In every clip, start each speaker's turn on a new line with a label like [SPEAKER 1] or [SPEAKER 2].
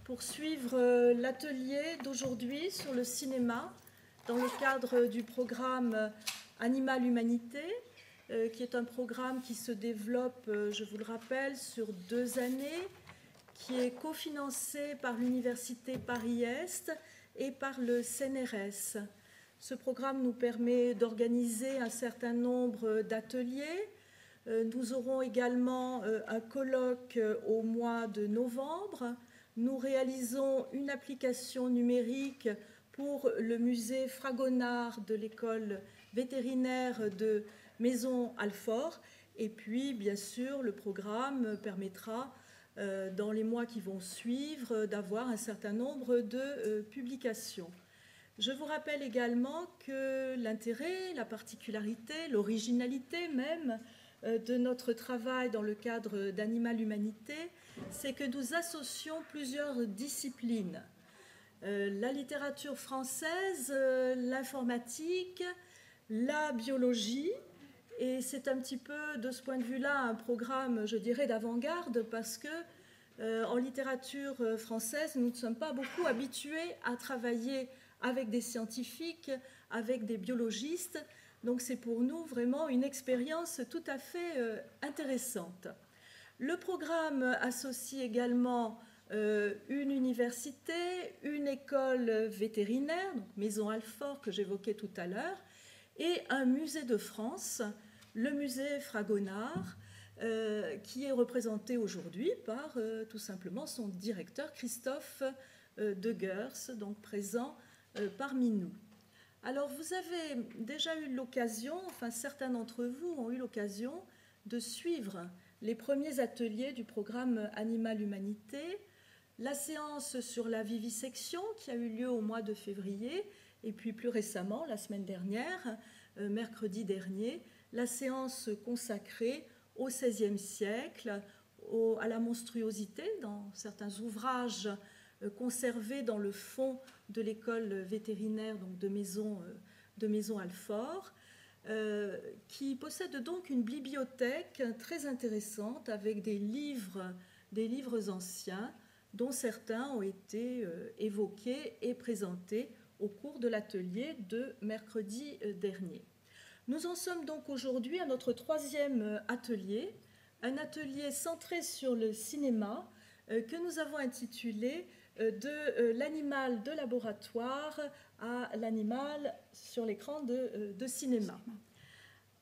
[SPEAKER 1] pour suivre l'atelier d'aujourd'hui sur le cinéma dans le cadre du programme Animal Humanité, qui est un programme qui se développe, je vous le rappelle, sur 2 années, qui est cofinancé par l'Université Paris-Est et par le CNRS. Ce programme nous permet d'organiser un certain nombre d'ateliers. Nous aurons également un colloque au mois de novembre. Nous réalisons une application numérique pour le musée Fragonard de l'école vétérinaire de Maisons-Alfort. Et puis, bien sûr, le programme permettra, dans les mois qui vont suivre, d'avoir un certain nombre de publications. Je vous rappelle également que l'intérêt, la particularité, l'originalité même de notre travail dans le cadre d'Animal Humanité, c'est que nous associons plusieurs disciplines. La littérature française, l'informatique, la biologie, et c'est un petit peu de ce point de vue-là un programme, je dirais, d'avant-garde parce que en littérature française, nous ne sommes pas beaucoup habitués à travailler avec des scientifiques, avec des biologistes. Donc c'est pour nous vraiment une expérience tout à fait intéressante. Le programme associe également une université, une école vétérinaire, donc Maisons-Alfort que j'évoquais tout à l'heure, et un musée de France, le musée Fragonard, qui est représenté aujourd'hui par tout simplement son directeur Christophe de Gers, donc présent parmi nous. Alors vous avez déjà eu l'occasion, enfin certains d'entre vous ont eu l'occasion de suivre les premiers ateliers du programme Animal Humanité, la séance sur la vivisection qui a eu lieu au mois de février, et puis plus récemment, la semaine dernière, mercredi dernier, la séance consacrée au XVIe siècle, à la monstruosité dans certains ouvrages conservés dans le fond de l'école vétérinaire donc de Maisons-Alfort, qui possède donc une bibliothèque très intéressante avec des livres anciens dont certains ont été évoqués et présentés au cours de l'atelier de mercredi dernier. Nous en sommes donc aujourd'hui à notre 3e atelier, un atelier centré sur le cinéma que nous avons intitulé de l'animal de laboratoire à l'animal sur l'écran de cinéma.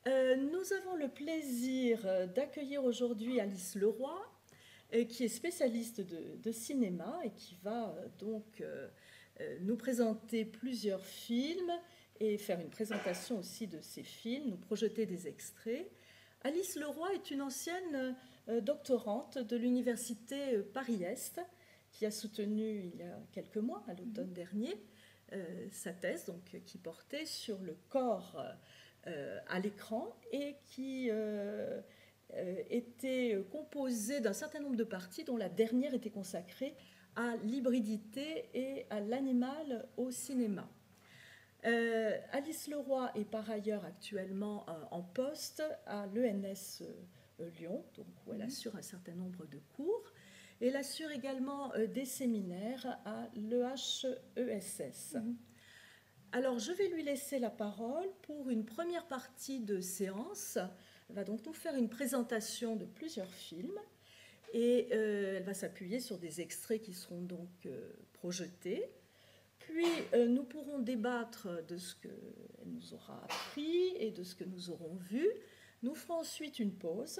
[SPEAKER 1] Nous avons le plaisir d'accueillir aujourd'hui Alice Leroy, qui est spécialiste de cinéma et qui va donc nous présenter plusieurs films et faire une présentation aussi de ces films, nous projeter des extraits. Alice Leroy est une ancienne doctorante de l'Université Paris-Est qui a soutenu il y a quelques mois, à l'automne dernier, sa thèse donc, qui portait sur le corps à l'écran et qui était composée d'un certain nombre de parties dont la dernière était consacrée à l'hybridité et à l'animal au cinéma. Alice Leroy est par ailleurs actuellement en poste à l'ENS Lyon, donc où elle assure un certain nombre de cours. Et elle assure également des séminaires à l'EHESS. Alors, je vais lui laisser la parole pour une première partie de séance. Elle va donc nous faire une présentation de plusieurs films et elle va s'appuyer sur des extraits qui seront donc projetés. Puis, nous pourrons débattre de ce qu'elle nous aura appris et de ce que nous aurons vu. Nous ferons ensuite une pause.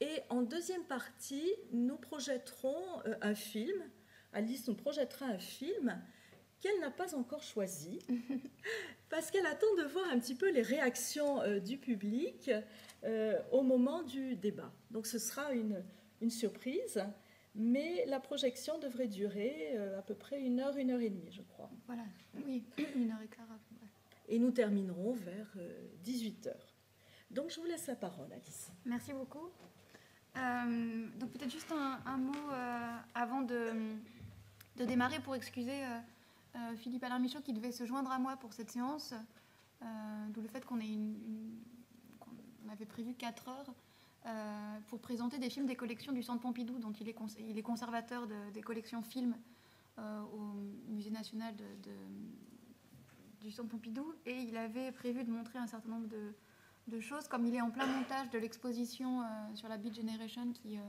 [SPEAKER 1] Et en deuxième partie, nous projetterons un film. Alice nous projettera un film qu'elle n'a pas encore choisi, parce qu'elle attend de voir un petit peu les réactions du public au moment du débat. Donc ce sera une surprise, mais la projection devrait durer à peu près 1 heure, 1 heure et demie, je crois.
[SPEAKER 2] Voilà, oui, 1h15 à peu près.
[SPEAKER 1] Et nous terminerons vers 18h. Donc je vous laisse la parole, Alice.
[SPEAKER 2] Merci beaucoup. Donc peut-être juste un mot avant de démarrer pour excuser Philippe Alain Michaud qui devait se joindre à moi pour cette séance, d'où le fait qu'on avait prévu 4 heures pour présenter des films des collections du Centre Pompidou, dont il est conservateur des collections films au Musée national du Centre Pompidou, et il avait prévu de montrer un certain nombre de choses. Comme il est en plein montage de l'exposition sur la Beat Generation qui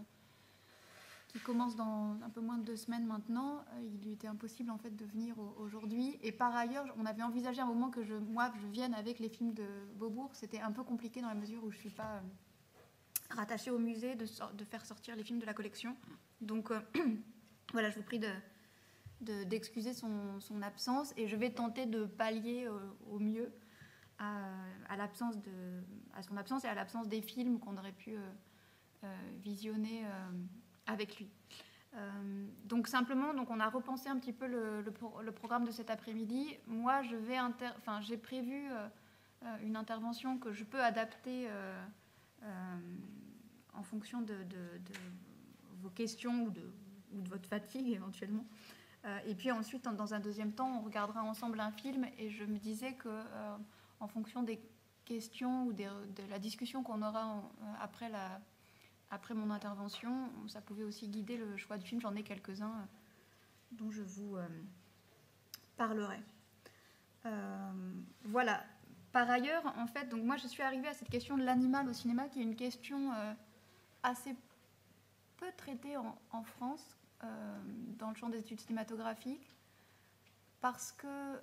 [SPEAKER 2] commence dans un peu moins de 2 semaines maintenant, il lui était impossible en fait de venir aujourd'hui. Et par ailleurs, on avait envisagé un moment que je vienne avec les films de Beaubourg. C'était un peu compliqué dans la mesure où je ne suis pas rattachée au musée de faire sortir les films de la collection. Donc voilà, je vous prie d'excuser son absence, et je vais tenter de pallier au mieux à son absence et à l'absence des films qu'on aurait pu visionner avec lui. Donc simplement, on a repensé un petit peu le programme de cet après-midi. Moi, j'ai prévu une intervention que je peux adapter en fonction de vos questions ou de votre fatigue éventuellement. Et puis ensuite, dans un deuxième temps, on regardera ensemble un film, et je me disais que en fonction des questions ou de la discussion qu'on aura après mon intervention, ça pouvait aussi guider le choix du film. J'en ai quelques-uns dont je vous parlerai. Voilà. Par ailleurs, en fait, donc moi je suis arrivée à cette question de l'animal au cinéma, qui est une question assez peu traitée en France, dans le champ des études cinématographiques, parce que,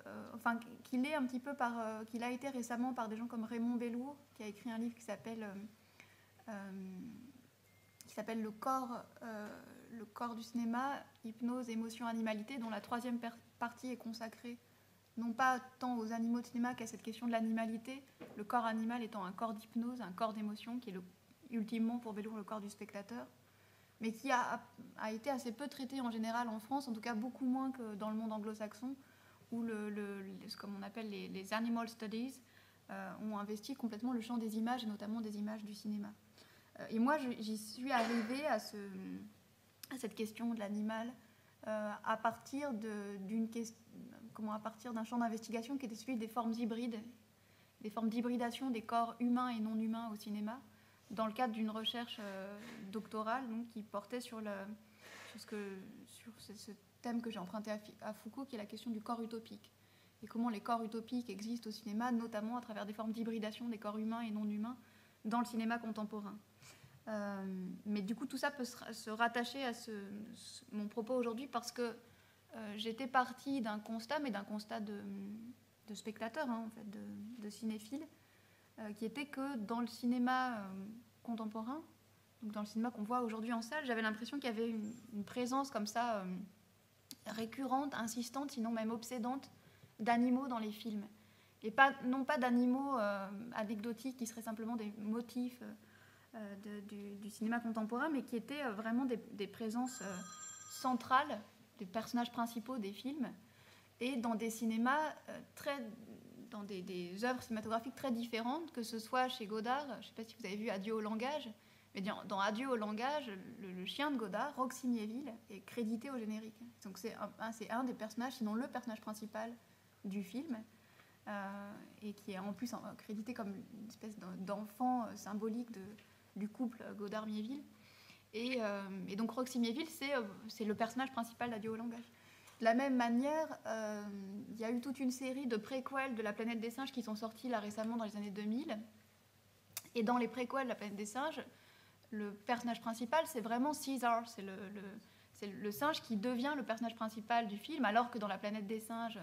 [SPEAKER 2] qu'il est un petit peu qu'il a été récemment par des gens comme Raymond Bellour, qui a écrit un livre qui s'appelle le corps du cinéma, hypnose, émotion, animalité, dont la 3e partie est consacrée non pas tant aux animaux de cinéma qu'à cette question de l'animalité, le corps animal étant un corps d'hypnose, un corps d'émotion, qui est ultimement pour Bellour le corps du spectateur, mais qui a été assez peu traité en général en France, en tout cas beaucoup moins que dans le monde anglo-saxon, où comme on appelle les animal studies ont investi complètement le champ des images, et notamment des images du cinéma. Et moi, j'y suis arrivée à cette question de l'animal à partir d'un champ d'investigation qui était celui des formes hybrides, des formes d'hybridation des corps humains et non humains au cinéma, dans le cadre d'une recherche doctorale donc, qui portait sur ce thème que j'ai emprunté à Foucault, qui est la question du corps utopique, et comment les corps utopiques existent au cinéma, notamment à travers des formes d'hybridation des corps humains et non humains dans le cinéma contemporain. Mais du coup, tout ça peut se rattacher à mon propos aujourd'hui, parce que j'étais partie d'un constat, mais d'un constat de spectateur, en fait, de cinéphile, qui était que dans le cinéma contemporain, donc dans le cinéma qu'on voit aujourd'hui en salle, j'avais l'impression qu'il y avait une présence comme ça, récurrente, insistante, sinon même obsédante, d'animaux dans les films. Et non pas d'animaux anecdotiques qui seraient simplement des motifs du cinéma contemporain, mais qui étaient vraiment des présences centrales, des personnages principaux des films, et dans des cinémas dans des œuvres cinématographiques très différentes, que ce soit chez Godard. Je ne sais pas si vous avez vu Adieu au langage, mais dans Adieu au langage, le chien de Godard, Roxy Miéville, est crédité au générique. Donc c'est un des personnages, sinon le personnage principal du film, et qui est en plus crédité comme une espèce d'enfant symbolique du couple Godard-Miéville. Et donc Roxy Miéville, c'est le personnage principal d'Adieu au langage. De la même manière, il y a eu toute une série de préquels de La planète des singes qui sont sortis là récemment dans les années 2000. Et dans les préquels de La planète des singes, le personnage principal, c'est vraiment César. C'est le singe qui devient le personnage principal du film, alors que dans La planète des singes,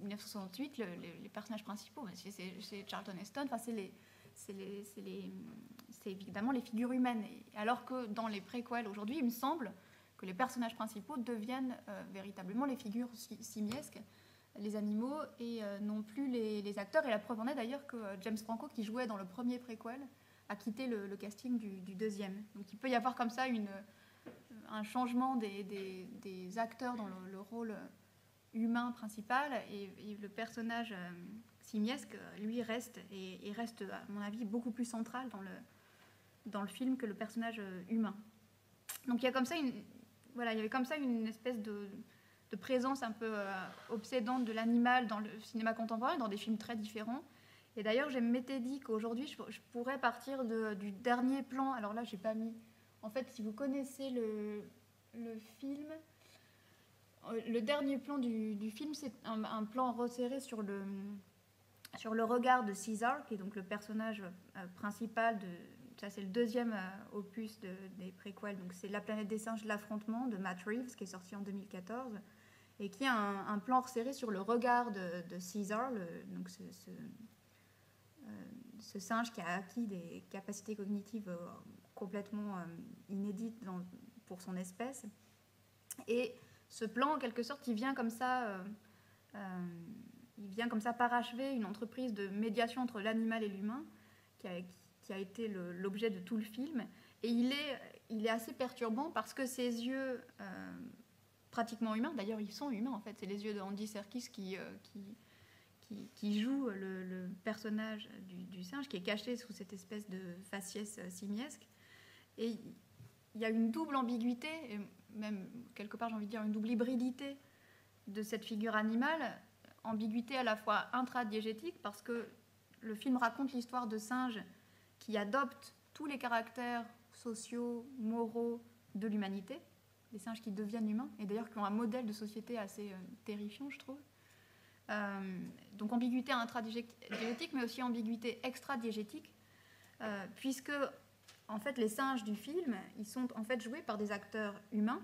[SPEAKER 2] 1968, les personnages principaux, c'est Charlton Heston, c'est évidemment les figures humaines. Alors que dans les préquels aujourd'hui, il me semble que les personnages principaux deviennent véritablement les figures simiesques, les animaux, et non plus les acteurs. Et la preuve en est d'ailleurs que James Franco, qui jouait dans le premier préquel, a quitté le casting du deuxième. Donc il peut y avoir comme ça un changement des acteurs dans le rôle humain principal, et le personnage simiesque, lui, reste à mon avis beaucoup plus central dans le film que le personnage humain. Donc il y a comme ça il y avait comme ça une espèce de présence un peu obsédante de l'animal dans le cinéma contemporain, dans des films très différents. Et d'ailleurs, je m'étais dit qu'aujourd'hui, je pourrais partir du dernier plan. Alors là, j'ai pas mis... En fait, si vous connaissez le film... le dernier plan du film, c'est un plan resserré sur le regard de Caesar, qui est donc le personnage principal de... Ça, c'est le deuxième opus des préquels. Donc, c'est La planète des singes, l'affrontement de Matt Reeves, qui est sorti en 2014, et qui a un plan resserré sur le regard de Caesar, donc ce singe qui a acquis des capacités cognitives complètement inédites pour son espèce. Et ce plan, en quelque sorte, il vient comme ça parachever une entreprise de médiation entre l'animal et l'humain, qui a été l'objet de tout le film. Et il est assez perturbant parce que ses yeux, pratiquement humains, d'ailleurs ils sont humains en fait, c'est les yeux de Andy Serkis qui joue le personnage du singe, qui est caché sous cette espèce de faciès simiesque. Et il y a une double ambiguïté, et même quelque part j'ai envie de dire une double hybridité de cette figure animale, ambiguïté à la fois intradiégétique, parce que le film raconte l'histoire de singes qui adoptent tous les caractères sociaux, moraux de l'humanité, des singes qui deviennent humains, et d'ailleurs qui ont un modèle de société assez terrifiant, je trouve. Donc ambiguïté intradiégétique, mais aussi ambiguïté extradiégétique, puisque en fait les singes du film, ils sont en fait joués par des acteurs humains,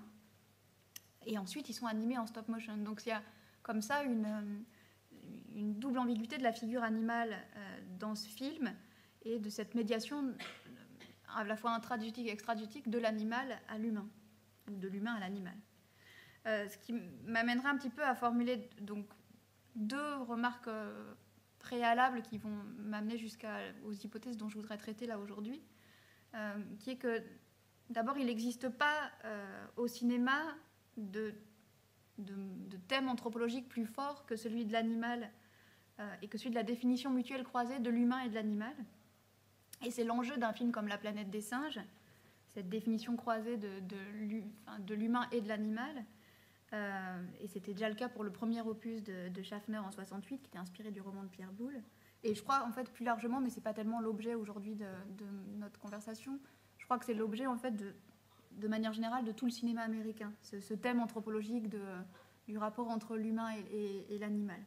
[SPEAKER 2] et ensuite ils sont animés en stop motion. Donc il y a comme ça une double ambiguïté de la figure animale dans ce film, et de cette médiation à la fois intradiégétique et extradiégétique de l'animal à l'humain, ou de l'humain à l'animal. Ce qui m'amènera un petit peu à formuler donc deux remarques préalables qui vont m'amener jusqu'aux hypothèses dont je voudrais traiter là aujourd'hui, qui est que d'abord il n'existe pas au cinéma de thème anthropologique plus fort que celui de l'animal et que celui de la définition mutuelle croisée de l'humain et de l'animal. Et c'est l'enjeu d'un film comme La planète des singes, cette définition croisée de l'humain et de l'animal. Et c'était déjà le cas pour le premier opus de Schaffner en 68, qui était inspiré du roman de Pierre Boulle. Et je crois, en fait, plus largement, mais ce n'est pas tellement l'objet aujourd'hui de notre conversation, je crois que c'est l'objet, en fait, de manière générale, de tout le cinéma américain, ce thème anthropologique du rapport entre l'humain et l'animal.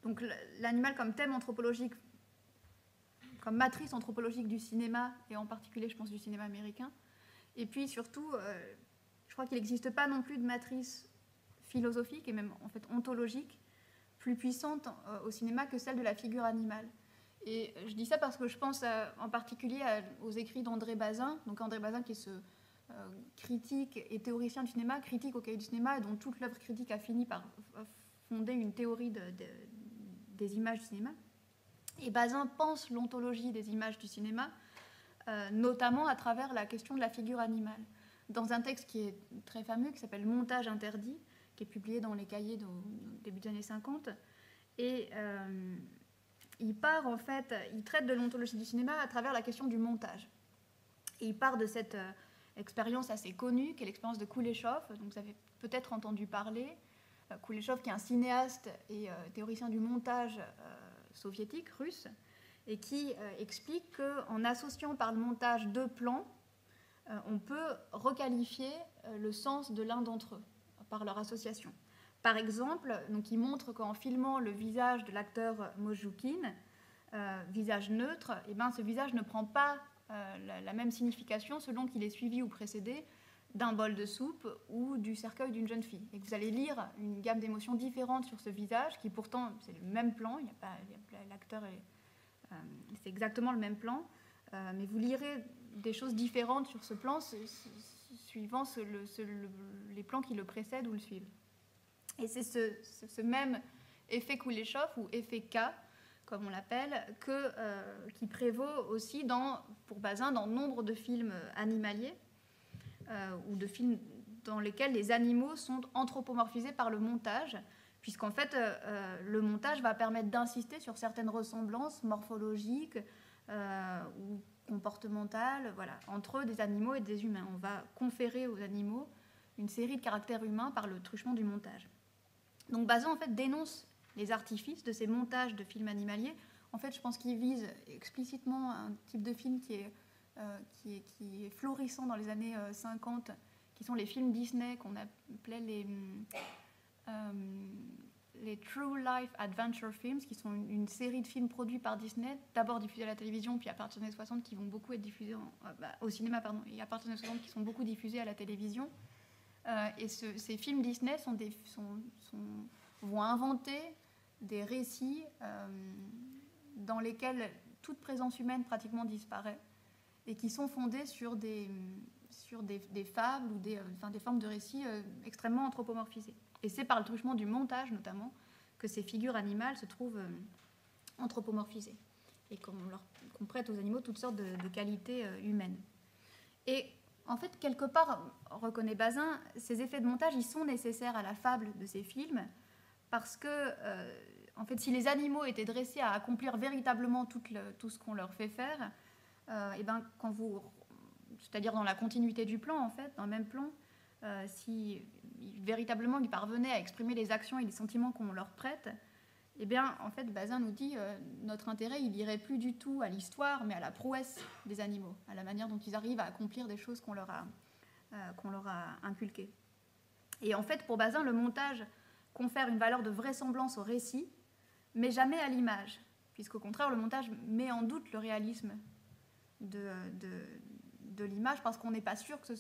[SPEAKER 2] Donc l'animal comme thème anthropologique, comme matrice anthropologique du cinéma, et en particulier, je pense, du cinéma américain. Et puis, surtout, je crois qu'il n'existe pas non plus de matrice philosophique, et même, en fait, ontologique, plus puissante au cinéma que celle de la figure animale. Et je dis ça parce que je pense en particulier aux écrits d'André Bazin, donc André Bazin qui est ce critique et théoricien du cinéma, critique au cahier du cinéma, et dont toute l'œuvre critique a fini par fonder une théorie des images du cinéma. Et Bazin pense l'ontologie des images du cinéma, notamment à travers la question de la figure animale. Dans un texte qui est très fameux, qui s'appelle « Montage interdit », qui est publié dans les cahiers au début des années 50, et il traite de l'ontologie du cinéma à travers la question du montage. Et il part de cette expérience assez connue, qui est l'expérience de Kuleshov, dont vous avez peut-être entendu parler. Kuleshov, qui est un cinéaste et théoricien du montage soviétique, russe, et qui explique qu'en associant par le montage deux plans, on peut requalifier le sens de l'un d'entre eux par leur association. Par exemple, donc il montre qu'en filmant le visage de l'acteur Mojoukin, visage neutre, et ben, ce visage ne prend pas la même signification selon qu'il est suivi ou précédé d'un bol de soupe ou du cercueil d'une jeune fille. Et que vous allez lire une gamme d'émotions différentes sur ce visage, qui pourtant, c'est le même plan, l'acteur c'est exactement le même plan, mais vous lirez des choses différentes sur ce plan suivant les plans qui le précèdent ou le suivent. Et c'est ce même effet Kuleshov, ou effet K, comme on l'appelle, qui prévaut aussi pour Bazin dans nombre de films animaliers, ou de films dans lesquels les animaux sont anthropomorphisés par le montage, puisqu'en fait, le montage va permettre d'insister sur certaines ressemblances morphologiques ou comportementales, voilà, entre des animaux et des humains. On va conférer aux animaux une série de caractères humains par le truchement du montage. Donc Bazin, en fait, dénonce les artifices de ces montages de films animaliers. En fait, je pense qu'il vise explicitement un type de film qui est florissant dans les années 50, qui qui sont les films Disney qu'on appelait les True Life Adventure Films, qui sont une série de films produits par Disney, d'abord diffusés à la télévision, puis à partir des années 60, qui vont beaucoup être diffusés au cinéma, pardon, et à partir des années 60, qui sont beaucoup diffusés à la télévision. Et ces films Disney vont inventer des récits dans lesquels toute présence humaine pratiquement disparaît, et qui sont fondés sur des fables ou des formes de récits extrêmement anthropomorphisées. Et c'est par le truchement du montage, notamment, que ces figures animales se trouvent anthropomorphisées et qu'on prête aux animaux toutes sortes de qualités humaines. Et en fait, quelque part, reconnaît Bazin, ces effets de montage, ils sont nécessaires à la fable de ces films parce que, en fait, si les animaux étaient dressés à accomplir véritablement tout ce qu'on leur fait faire, et ben, c'est-à-dire dans la continuité du plan, en fait, dans le même plan, si véritablement ils parvenaient à exprimer les actions et les sentiments qu'on leur prête, eh bien, en fait, Bazin nous dit notre intérêt, il irait plus du tout à l'histoire, mais à la prouesse des animaux, à la manière dont ils arrivent à accomplir des choses qu'on leur a inculquées. Et en fait, pour Bazin, le montage confère une valeur de vraisemblance au récit, mais jamais à l'image, puisqu'au contraire, le montage met en doute le réalisme de l'image, parce qu'on n'est pas sûr que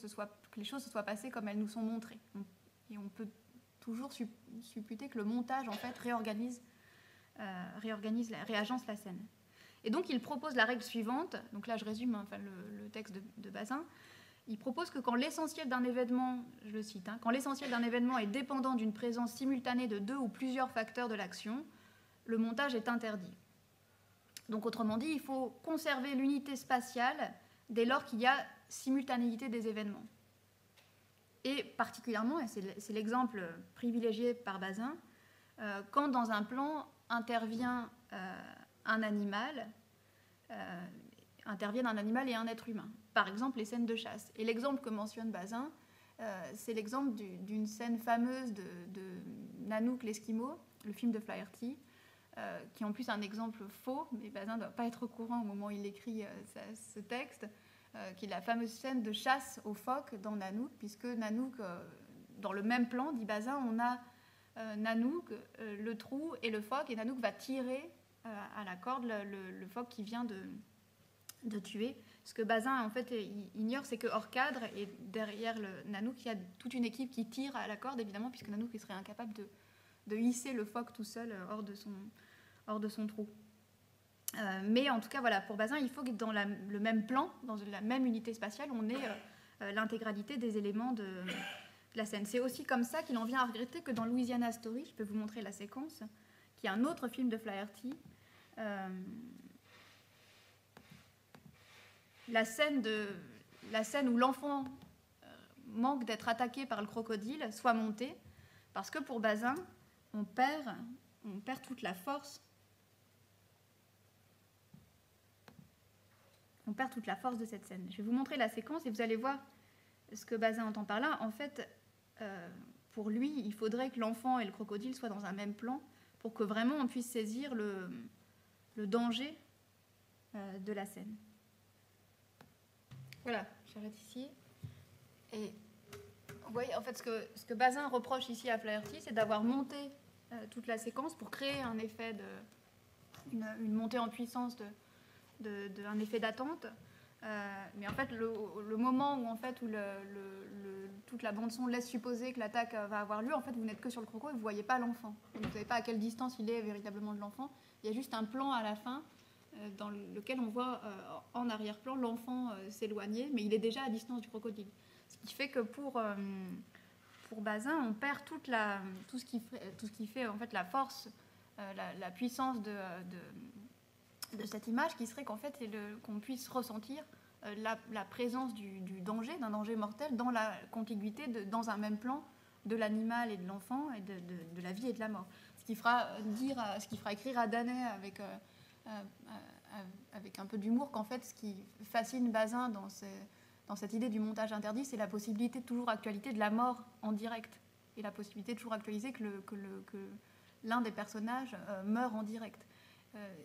[SPEAKER 2] les choses se soient passées comme elles nous sont montrées. Et on peut toujours supputer que le montage, en fait, réagence la scène. Et donc, il propose la règle suivante. Donc là, je résume le texte de Bazin. Il propose que quand l'essentiel d'un événement, je le cite, quand l'essentiel d'un événement est dépendant d'une présence simultanée de 2 ou plusieurs facteurs de l'action, le montage est interdit. Donc, autrement dit, il faut conserver l'unité spatiale dès lors qu'il y a simultanéité des événements. Et particulièrement, et c'est l'exemple privilégié par Bazin, quand dans un plan interviennent un animal et un être humain. Par exemple, les scènes de chasse. Et l'exemple que mentionne Bazin, c'est l'exemple d'une scène fameuse de Nanook l'Esquimau, le film de Flaherty, qui est en plus un exemple faux, mais Bazin ne doit pas être au courant au moment où il écrit ce texte, qui est la fameuse scène de chasse aux phoques dans Nanook, puisque Nanook, dans le même plan, dit Bazin, on a Nanook, le trou et le phoque, et Nanook va tirer à la corde le phoque qui vient de tuer. Ce que Bazin, en fait, ignore, c'est que hors cadre, et derrière le Nanook, il y a toute une équipe qui tire à la corde, évidemment, puisque Nanook il serait incapable de hisser le phoque tout seul hors de son trou. Mais en tout cas, voilà, pour Bazin, il faut que dans le même plan, dans la même unité spatiale, on ait l'intégralité des éléments de la scène. C'est aussi comme ça qu'il en vient à regretter que dans Louisiana Story, je peux vous montrer la séquence, qui est un autre film de Flaherty, la scène où l'enfant manque d'être attaqué par le crocodile soit montée, parce que pour Bazin, on perd toute la force. On perd toute la force de cette scène. Je vais vous montrer la séquence et vous allez voir ce que Bazin entend par là. En fait, pour lui, il faudrait que l'enfant et le crocodile soient dans un même plan pour que vraiment on puisse saisir le danger de la scène. Voilà, j'arrête ici. Et vous voyez, en fait, ce que Bazin reproche ici à Flaherty, c'est d'avoir monté toute la séquence pour créer un effet une montée en puissance un effet d'attente. Mais en fait, le moment où, en fait, toute la bande-son laisse supposer que l'attaque va avoir lieu, en fait, vous n'êtes que sur le croco et vous ne voyez pas l'enfant. Vous ne savez pas à quelle distance il est véritablement de l'enfant. Il y a juste un plan à la fin dans lequel on voit en arrière-plan l'enfant s'éloigner, mais il est déjà à distance du crocodile. Ce qui fait que pour Bazin, on perd tout ce qui fait en fait la force, la puissance de cette image, qui serait qu'en fait, qu'on puisse ressentir la présence du danger, d'un danger mortel, dans la contiguïté, dans un même plan, de l'animal et de l'enfant, et de la vie et de la mort. Ce qui fera écrire à Danet avec un peu d'humour qu'en fait, ce qui fascine Bazin dans cette idée du montage interdit, c'est la possibilité de toujours actualité de la mort en direct, et la possibilité de toujours actualiser que l'un des personnages meurt en direct.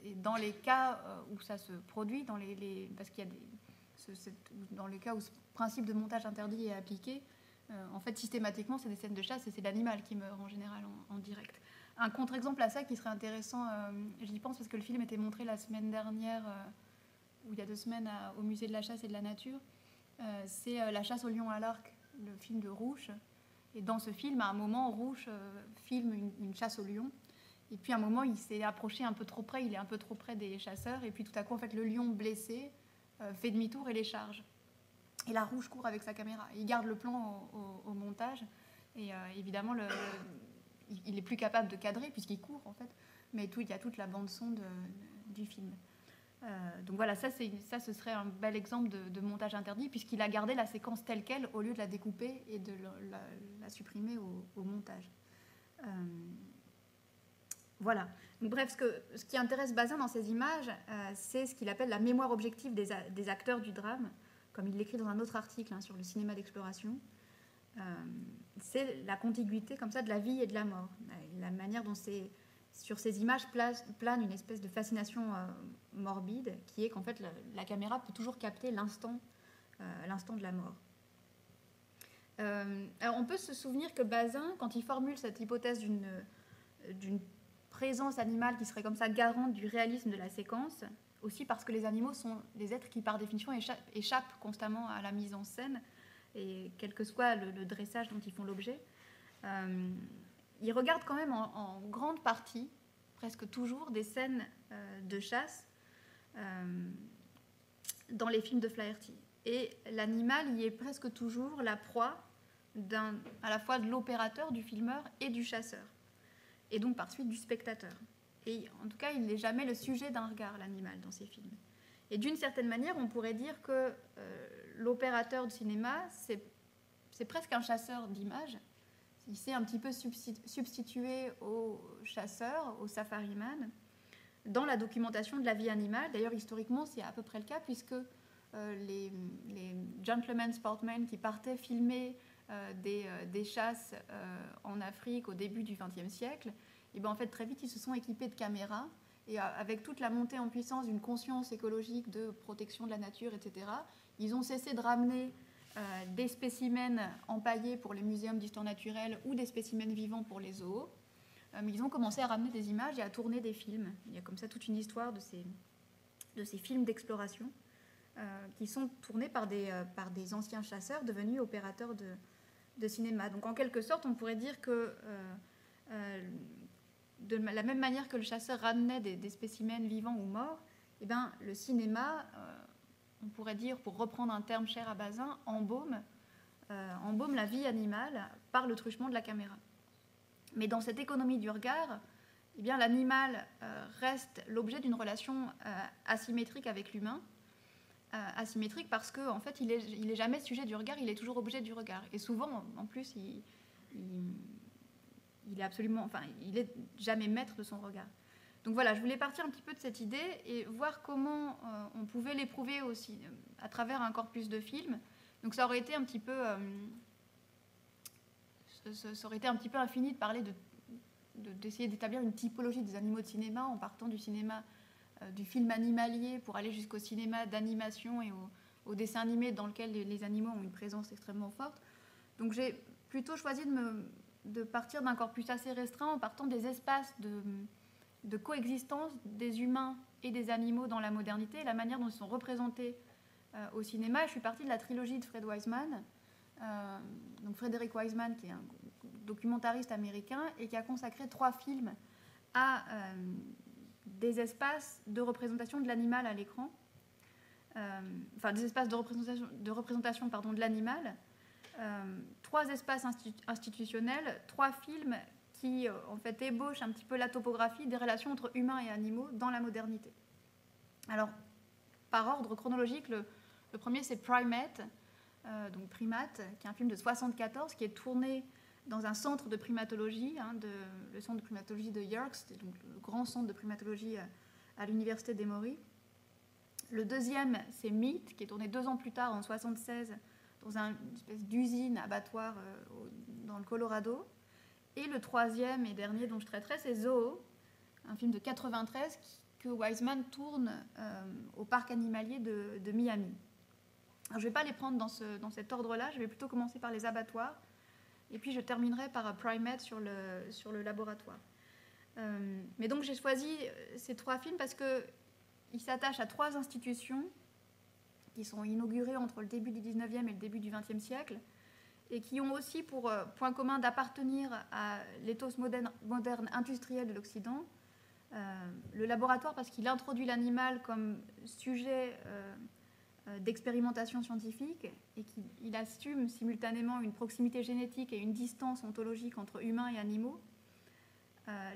[SPEAKER 2] Et dans les cas où ça se produit, parce qu'il y a dans les cas où ce principe de montage interdit est appliqué, En fait, systématiquement, c'est des scènes de chasse et c'est l'animal qui meurt en général en direct. Un contre-exemple à ça qui serait intéressant, j'y pense parce que le film était montré la semaine dernière, ou il y a 2 semaines, au musée de la chasse et de la nature, c'est La chasse au lion à l'arc, le film de Rouche. Et dans ce film, à un moment, Rouche filme une chasse au lion. Et puis à un moment, il s'est approché un peu trop près, il est un peu trop près des chasseurs. Et puis tout à coup, en fait, le lion blessé fait demi-tour et les charge. Et la Rouge court avec sa caméra. Il garde le plan au montage. Et évidemment, il n'est plus capable de cadrer puisqu'il court, en fait. Mais il y a toute la bande-son du film. Donc voilà, ça ce serait un bel exemple de montage interdit puisqu'il a gardé la séquence telle qu'elle au lieu de la découper et de la supprimer au montage. Voilà. Donc, bref, ce qui intéresse Bazin dans ces images, c'est ce qu'il appelle la mémoire objective des acteurs du drame, comme il l'écrit dans un autre article sur le cinéma d'exploration. C'est la contiguïté comme ça de la vie et de la mort. La manière dont sur ces images plane une espèce de fascination morbide qui est qu'en fait la caméra peut toujours capter l'instant de la mort. Alors on peut se souvenir que Bazin, quand il formule cette hypothèse d'une présence animale qui serait comme ça garante du réalisme de la séquence, aussi parce que les animaux sont des êtres qui par définition échappent constamment à la mise en scène, et quel que soit le dressage dont ils font l'objet, il regarde quand même en grande partie, presque toujours, des scènes de chasse dans les films de Flaherty. Et l'animal y est presque toujours la proie à la fois de l'opérateur, du filmeur et du chasseur, et donc par suite du spectateur. Et en tout cas, il n'est jamais le sujet d'un regard, l'animal, dans ces films. Et d'une certaine manière, on pourrait dire que l'opérateur de cinéma, c'est presque un chasseur d'images. Il s'est un petit peu substitué au chasseur, au safariman, dans la documentation de la vie animale. D'ailleurs, historiquement, c'est à peu près le cas, puisque les gentlemen sportmen qui partaient filmer des chasses en Afrique au début du XXe siècle, et bien en fait, très vite, ils se sont équipés de caméras. Et avec toute la montée en puissance d'une conscience écologique de protection de la nature, etc., ils ont cessé de ramener des spécimens empaillés pour les muséums d'histoire naturelle ou des spécimens vivants pour les zoos. Mais ils ont commencé à ramener des images et à tourner des films. Il y a comme ça toute une histoire de ces films d'exploration qui sont tournés par des anciens chasseurs devenus opérateurs de cinéma. Donc en quelque sorte, on pourrait dire que de la même manière que le chasseur ramenait des spécimens vivants ou morts, eh bien, le cinéma, on pourrait dire, pour reprendre un terme cher à Bazin, embaume la vie animale par le truchement de la caméra. Mais dans cette économie du regard, eh bien, l'animal reste l'objet d'une relation asymétrique avec l'humain. Asymétrique parce qu'en en fait, il est jamais sujet du regard, il est toujours objet du regard. Et souvent, en plus, il est jamais maître de son regard. Donc voilà, je voulais partir un petit peu de cette idée et voir comment on pouvait l'éprouver aussi à travers un corpus de films. Donc ça aurait été un petit peu, infini de parler d'essayer d'établir une typologie des animaux de cinéma en partant du cinéma du film animalier pour aller jusqu'au cinéma d'animation et au dessin animé dans lequel les animaux ont une présence extrêmement forte. Donc j'ai plutôt choisi de partir d'un corpus assez restreint en partant des espaces de coexistence des humains et des animaux dans la modernité et la manière dont ils sont représentés au cinéma. Je suis partie de la trilogie de Fred Wiseman, donc Frederick Wiseman qui est un documentariste américain et qui a consacré 3 films à des espaces de représentation de l'animal à l'écran, des espaces de représentation de l'animal, 3 espaces institutionnels, 3 films qui en fait ébauchent un petit peu la topographie des relations entre humains et animaux dans la modernité. Alors, par ordre chronologique, le premier c'est Primate, donc Primate, qui est un film de 1974 qui est tourné dans un centre de primatologie, le centre de primatologie de Yerkes, donc le grand centre de primatologie à l'université d'Emory. Le deuxième, c'est Meat, qui est tourné 2 ans plus tard, en 1976, dans une espèce d'usine abattoir dans le Colorado. Et le troisième et dernier dont je traiterai, c'est Zoo, un film de 1993 que Wiseman tourne au parc animalier de Miami. Alors, je ne vais pas les prendre dans cet ordre-là, je vais plutôt commencer par les abattoirs, et puis je terminerai par Primate sur le laboratoire. Mais donc j'ai choisi ces 3 films parce qu'ils s'attachent à 3 institutions qui sont inaugurées entre le début du 19e et le début du 20e siècle, et qui ont aussi pour point commun d'appartenir à l'éthos moderne industriel de l'Occident. Le laboratoire parce qu'il introduit l'animal comme sujet d'expérimentation scientifique et qu'il assume simultanément une proximité génétique et une distance ontologique entre humains et animaux.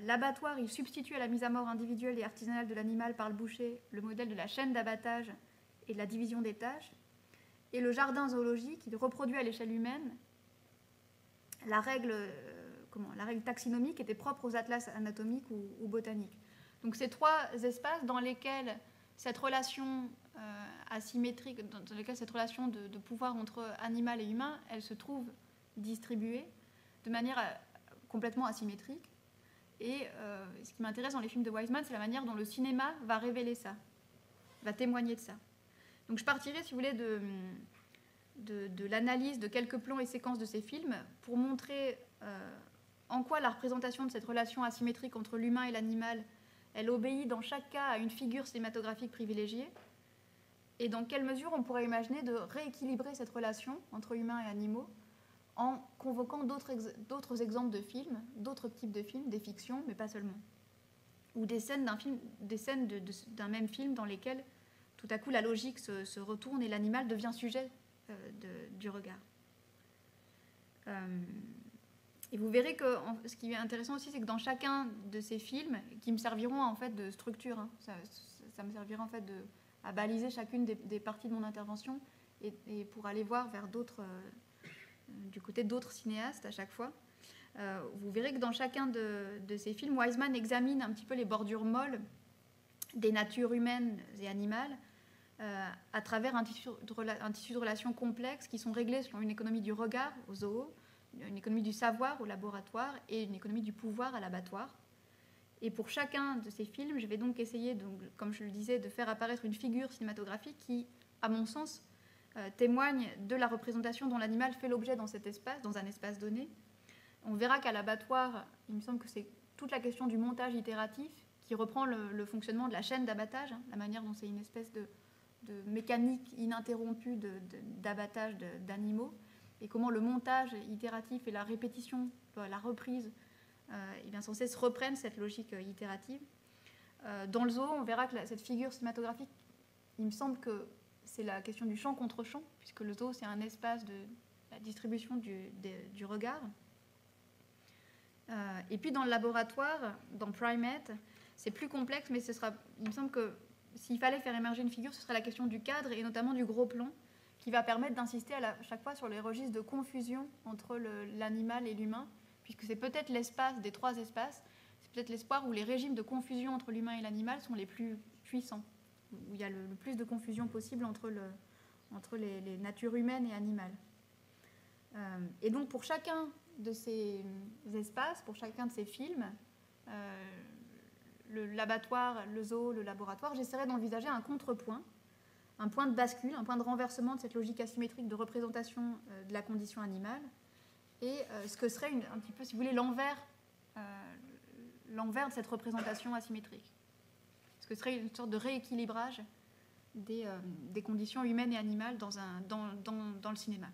[SPEAKER 2] L'abattoir, il substitue à la mise à mort individuelle et artisanale de l'animal par le boucher le modèle de la chaîne d'abattage et de la division des tâches. Et le jardin zoologique, il reproduit à l'échelle humaine la règle taxinomique qui était propre aux atlas anatomiques ou botaniques. Donc ces 3 espaces dans lesquels cette relation asymétrique, dans lesquels cette relation de pouvoir entre animal et humain, elle se trouve distribuée de manière complètement asymétrique. Et ce qui m'intéresse dans les films de Wiseman, c'est la manière dont le cinéma va révéler ça, va témoigner de ça. Donc je partirai, si vous voulez, de l'analyse de quelques plans et séquences de ces films pour montrer en quoi la représentation de cette relation asymétrique entre l'humain et l'animal, elle obéit dans chaque cas à une figure cinématographique privilégiée, et dans quelle mesure on pourrait imaginer de rééquilibrer cette relation entre humains et animaux en convoquant d'autres exemples de films, d'autres types de films, des fictions, mais pas seulement, ou des scènes d'un même film dans lesquelles tout à coup la logique se retourne et l'animal devient sujet du regard. Et vous verrez que ce qui est intéressant aussi, c'est que dans chacun de ces films, qui me serviront en fait de structure, hein, ça me servira en fait à baliser chacune des parties de mon intervention et pour aller voir vers d'autres, du côté d'autres cinéastes à chaque fois. Vous verrez que dans chacun de ces films, Wiseman examine un petit peu les bordures molles des natures humaines et animales à travers un tissu de relations complexes qui sont réglées selon une économie du regard au zoo, une économie du savoir au laboratoire et une économie du pouvoir à l'abattoir. Et pour chacun de ces films, je vais donc essayer, comme je le disais, de faire apparaître une figure cinématographique qui, à mon sens, témoigne de la représentation dont l'animal fait l'objet dans cet espace, dans un espace donné. On verra qu'à l'abattoir, il me semble que c'est toute la question du montage itératif qui reprend le fonctionnement de la chaîne d'abattage, hein, la manière dont c'est une espèce de mécanique ininterrompue d'abattage d'animaux, et comment le montage itératif et la répétition, la reprise, eh bien, sans cesse reprennent cette logique itérative. Dans le zoo, on verra que cette figure cinématographique, il me semble que c'est la question du champ contre champ, puisque le zoo, c'est un espace de la distribution du regard. Et puis dans le laboratoire, dans Primate, c'est plus complexe, mais il me semble que s'il fallait faire émerger une figure, ce serait la question du cadre et notamment du gros plan, qui va permettre d'insister chaque fois sur les registres de confusion entre l'animal et l'humain, puisque c'est peut-être l'espace des 3 espaces, c'est peut-être l'espoir où les régimes de confusion entre l'humain et l'animal sont les plus puissants, où il y a le plus de confusion possible entre les natures humaines et animales. Et donc pour chacun de ces espaces, pour chacun de ces films, l'abattoir, le zoo, le laboratoire, j'essaierai d'envisager un contrepoint, un point de bascule, un point de renversement de cette logique asymétrique de représentation de la condition animale, et ce que serait un petit peu, si vous voulez, l'envers de cette représentation asymétrique. Ce que serait une sorte de rééquilibrage des conditions humaines et animales dans le cinéma.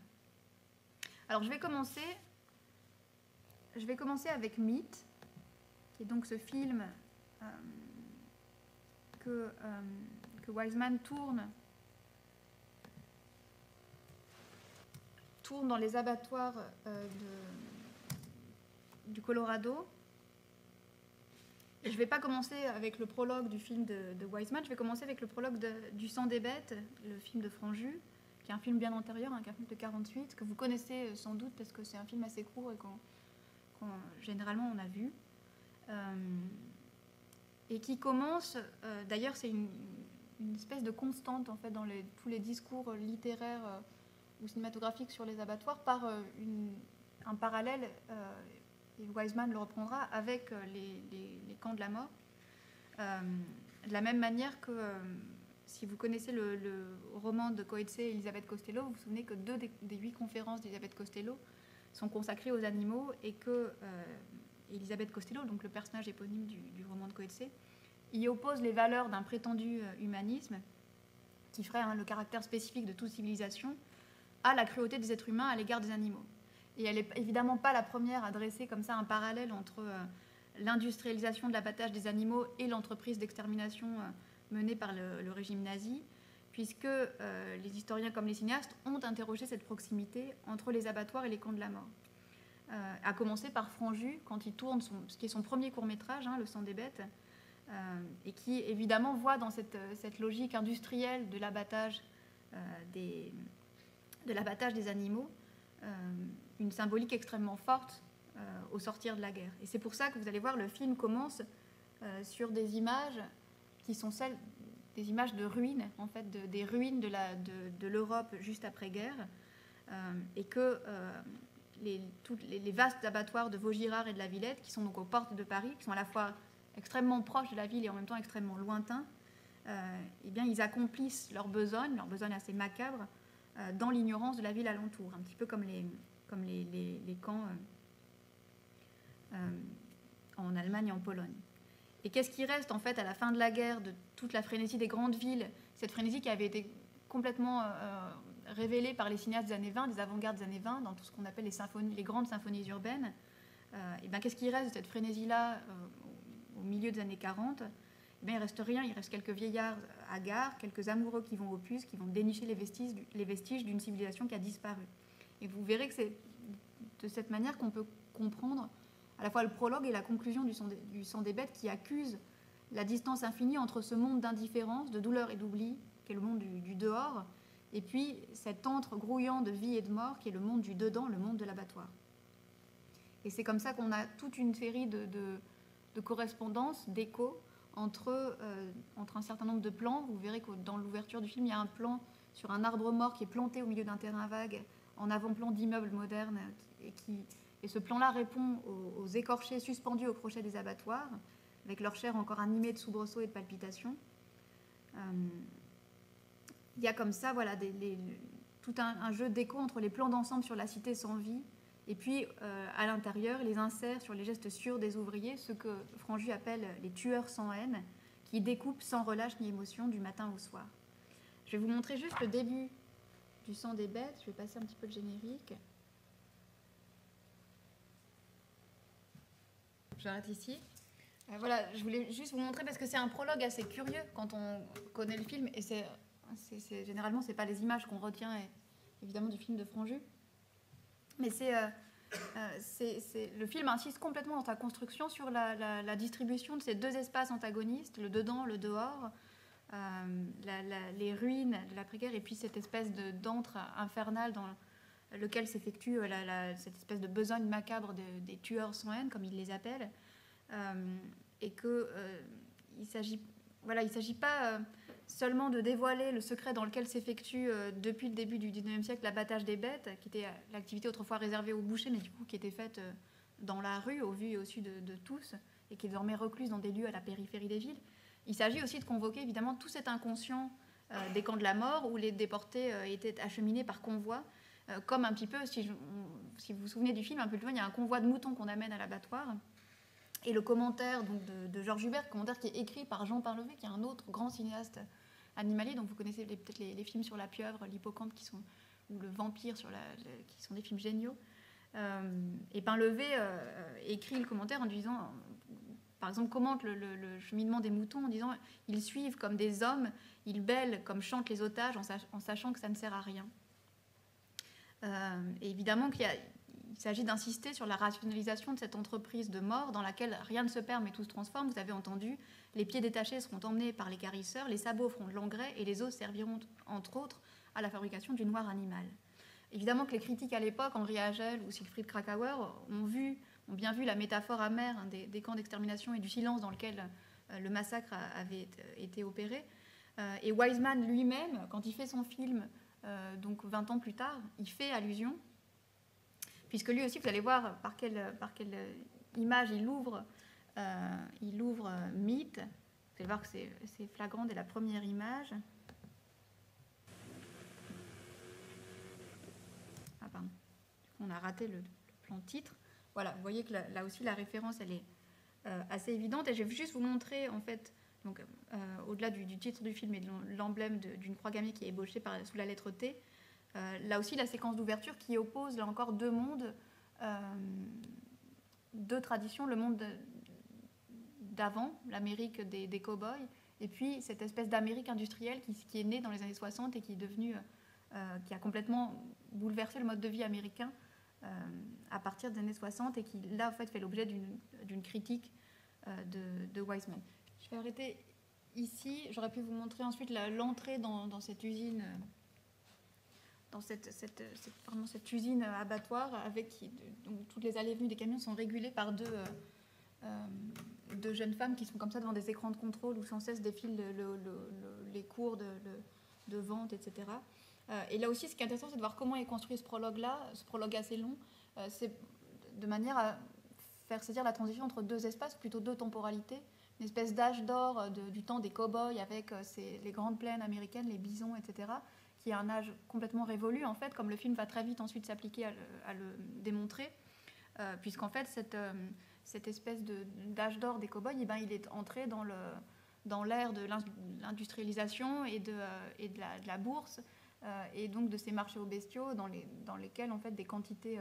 [SPEAKER 2] Alors je vais commencer avec Mythe, qui est donc ce film que Wiseman tourne dans les abattoirs du Colorado. Et je ne vais pas commencer avec le prologue du film de Wiseman, je vais commencer avec le prologue du Sang des bêtes, le film de Franju, qui est un film bien antérieur, un film de 1948, que vous connaissez sans doute parce que c'est un film assez court et généralement on a vu. Et qui commence, d'ailleurs c'est une espèce de constante en fait dans tous les discours littéraires ou cinématographiques sur les abattoirs, par un parallèle, et Wiseman le reprendra, avec les camps de la mort, de la même manière que si vous connaissez le roman de Coetzee et Elisabeth Costello, vous vous souvenez que 2 des 8 conférences d'Elisabeth Costello sont consacrées aux animaux et que Elisabeth Costello, donc le personnage éponyme du roman de Coetzee, y oppose les valeurs d'un prétendu humanisme qui ferait le caractère spécifique de toute civilisation à la cruauté des êtres humains à l'égard des animaux. Et elle n'est évidemment pas la première à dresser comme ça un parallèle entre l'industrialisation de l'abattage des animaux et l'entreprise d'extermination menée par le régime nazi, puisque les historiens comme les cinéastes ont interrogé cette proximité entre les abattoirs et les camps de la mort. À commencer par Franju, quand il tourne ce qui est son premier court-métrage, Le sang des bêtes, et qui évidemment voit dans cette logique industrielle de l'abattage des animaux une symbolique extrêmement forte au sortir de la guerre. Et c'est pour ça que vous allez voir, le film commence sur des images qui sont des images de ruines, en fait, des ruines de l'Europe juste après-guerre, et que les vastes abattoirs de Vaugirard et de la Villette, qui sont donc aux portes de Paris, qui sont à la fois extrêmement proches de la ville et en même temps extrêmement lointains, eh bien, ils accomplissent leur besogne assez macabre, dans l'ignorance de la ville alentour, un petit peu comme les camps en Allemagne et en Pologne. Et qu'est-ce qui reste en fait à la fin de la guerre de toute la frénésie des grandes villes, cette frénésie qui avait été complètement révélée par les cinéastes des années 20, des avant-gardes des années 20, dans tout ce qu'on appelle les grandes symphonies urbaines. Et bien, qu'est-ce qui reste de cette frénésie-là au milieu des années 40 ? Eh bien, il ne reste rien, il reste quelques vieillards hagards, quelques amoureux qui vont aux puces, qui vont dénicher les vestiges d'une civilisation qui a disparu. Et vous verrez que c'est de cette manière qu'on peut comprendre à la fois le prologue et la conclusion du sang des bêtes, qui accusent la distance infinie entre ce monde d'indifférence, de douleur et d'oubli, qui est le monde du dehors, et puis cet antre grouillant de vie et de mort, qui est le monde du dedans, le monde de l'abattoir. Et c'est comme ça qu'on a toute une série de correspondances, d'échos, entre un certain nombre de plans. Vous verrez que dans l'ouverture du film, il y a un plan sur un arbre mort qui est planté au milieu d'un terrain vague, en avant-plan d'immeubles modernes, et ce plan-là répond aux écorchés suspendus au crochet des abattoirs, avec leur chair encore animée de soubresauts et de palpitations. Il y a comme ça tout un jeu d'écho entre les plans d'ensemble sur la cité sans vie, et puis à l'intérieur, les inserts sur les gestes sûrs des ouvriers, ce que Franju appelle les tueurs sans haine, qui découpent sans relâche ni émotion du matin au soir. Je vais vous montrer juste le début du sang des bêtes. Je vais passer un petit peu de générique. J'arrête ici. Voilà, je voulais juste vous montrer parce que c'est un prologue assez curieux quand on connaît le film, et généralement c'est pas les images qu'on retient évidemment du film de Franju, mais le film insiste complètement dans sa construction sur la distribution de ces deux espaces antagonistes, le dedans, le dehors, les ruines de l'après-guerre, et puis cette espèce d'antre infernal dans lequel s'effectue cette espèce de besogne macabre des tueurs sans haine, comme ils les appellent, et qu'il ne s'agit pas seulement de dévoiler le secret dans lequel s'effectue depuis le début du XIXe siècle l'abattage des bêtes, qui était l'activité autrefois réservée aux bouchers, mais du coup qui était faite dans la rue, au vu et au su de tous, et qui est désormais recluse dans des lieux à la périphérie des villes. Il s'agit aussi de convoquer évidemment tout cet inconscient des camps de la mort, où les déportés étaient acheminés par convoi, comme un petit peu, si vous vous souvenez du film, un peu plus loin, il y a un convoi de moutons qu'on amène à l'abattoir. Et le commentaire donc, de Georges Hubert, commentaire qui est écrit par Jean Painlevé, qui est un autre grand cinéaste animalier, donc vous connaissez peut-être les films sur la pieuvre, l'hippocampe, ou le vampire, qui sont des films géniaux. Et Painlevé écrit le commentaire en disant, par exemple, commente le cheminement des moutons en disant « Ils suivent comme des hommes, ils bêlent comme chantent les otages en sachant que ça ne sert à rien ». Et évidemment qu'il s'agit d'insister sur la rationalisation de cette entreprise de mort dans laquelle rien ne se perd mais tout se transforme. Vous avez entendu, les pieds détachés seront emmenés par les carisseurs, les sabots feront de l'engrais et les os serviront entre autres à la fabrication du noir animal. Évidemment que les critiques à l'époque, Henri Hagel ou Siegfried Kracauer, ont bien vu la métaphore amère des camps d'extermination et du silence dans lequel le massacre avait été opéré. Et Wiseman lui-même, quand il fait son film, donc 20 ans plus tard, il fait allusion, puisque lui aussi, vous allez voir par quelle image il ouvre Mythe. Vous allez voir que c'est flagrant dès la première image. on a raté le plan titre. Voilà, vous voyez que là aussi la référence elle est assez évidente, et je vais juste vous montrer en fait, donc, au-delà du titre du film et de l'emblème d'une croix gammée qui est ébauchée sous la lettre T, là aussi la séquence d'ouverture qui oppose là encore deux mondes, deux traditions, le monde d'avant, l'Amérique des cow-boys, et puis cette espèce d'Amérique industrielle qui est née dans les années 60 et qui est devenue, qui a complètement bouleversé le mode de vie américain à partir des années 60, et qui là en fait l'objet d'une critique de Wiseman. Je vais arrêter ici. J'aurais pu vous montrer ensuite l'entrée dans cette usine, dans cette usine abattoir, donc toutes les allées et venues des camions sont régulées par deux jeunes femmes qui sont comme ça devant des écrans de contrôle où sans cesse défilent les cours de vente, etc. Et là aussi, ce qui est intéressant, c'est de voir comment est construit ce prologue assez long, c'est de manière à faire saisir la transition entre deux espaces, plutôt deux temporalités, une espèce d'âge d'or du temps des cow-boys avec les grandes plaines américaines, les bisons, etc., qui est un âge complètement révolu, en fait, comme le film va très vite ensuite s'appliquer à le démontrer, puisqu'en fait, cette espèce d'âge d'or des cow-boys, il est entré dans l'ère de l'industrialisation et de la bourse, et donc de ces marchés aux bestiaux dans lesquels, en fait, des quantités...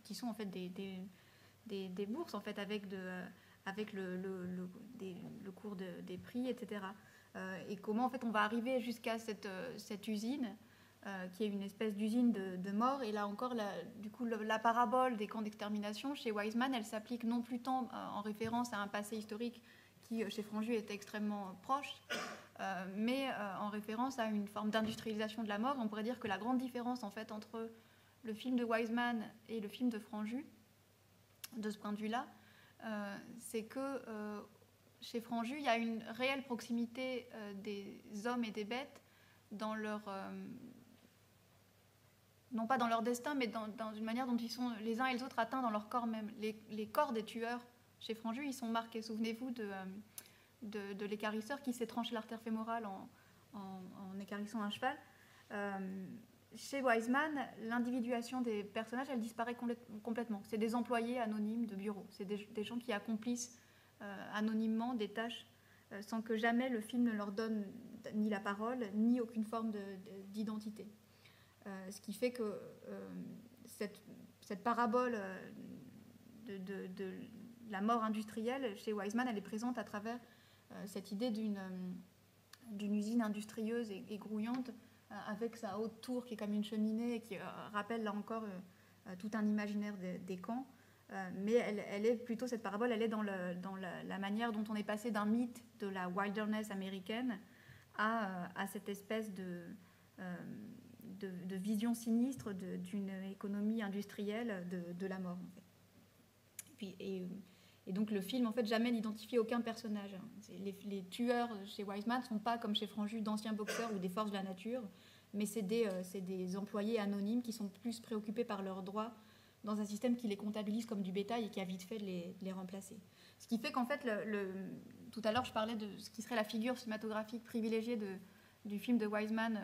[SPEAKER 2] qui sont en fait des bourses en fait avec le cours des prix, etc. Et comment en fait on va arriver jusqu'à cette usine qui est une espèce d'usine de mort. Et là encore, du coup, la parabole des camps d'extermination chez Wiseman, elle s'applique non plus tant en référence à un passé historique qui chez Franju était extrêmement proche, mais en référence à une forme d'industrialisation de la mort. On pourrait dire que la grande différence en fait entre le film de Wiseman et le film de Franju, de ce point de vue-là, c'est que chez Franju, il y a une réelle proximité des hommes et des bêtes dans leur... non pas dans leur destin, mais dans une manière dont ils sont les uns et les autres atteints dans leur corps même. Les corps des tueurs chez Franju, ils sont marqués. Souvenez-vous de l'équarrisseur qui s'est tranché l'artère fémorale en équarrissant un cheval. Chez Wiseman, l'individuation des personnages, elle disparaît complètement. C'est des employés anonymes de bureau. C'est des gens qui accomplissent anonymement des tâches sans que jamais le film ne leur donne ni la parole, ni aucune forme d'identité. Ce qui fait que cette parabole de la mort industrielle, chez Wiseman, elle est présente à travers cette idée d'une usine industrieuse et grouillante, avec sa haute tour qui est comme une cheminée et qui rappelle là encore tout un imaginaire des camps. Mais elle est plutôt, cette parabole, elle est dans la manière dont on est passé d'un mythe de la wilderness américaine à cette espèce de vision sinistre d'une économie industrielle de la mort, en fait. Et donc le film, en fait, jamais n'identifie aucun personnage. Les tueurs chez Wiseman ne sont pas, comme chez Franju, d'anciens boxeurs ou des forces de la nature, mais c'est des employés anonymes qui sont plus préoccupés par leurs droits dans un système qui les comptabilise comme du bétail et qui a vite fait de les remplacer. Ce qui fait qu'en fait, tout à l'heure, je parlais de ce qui serait la figure cinématographique privilégiée du film de Wiseman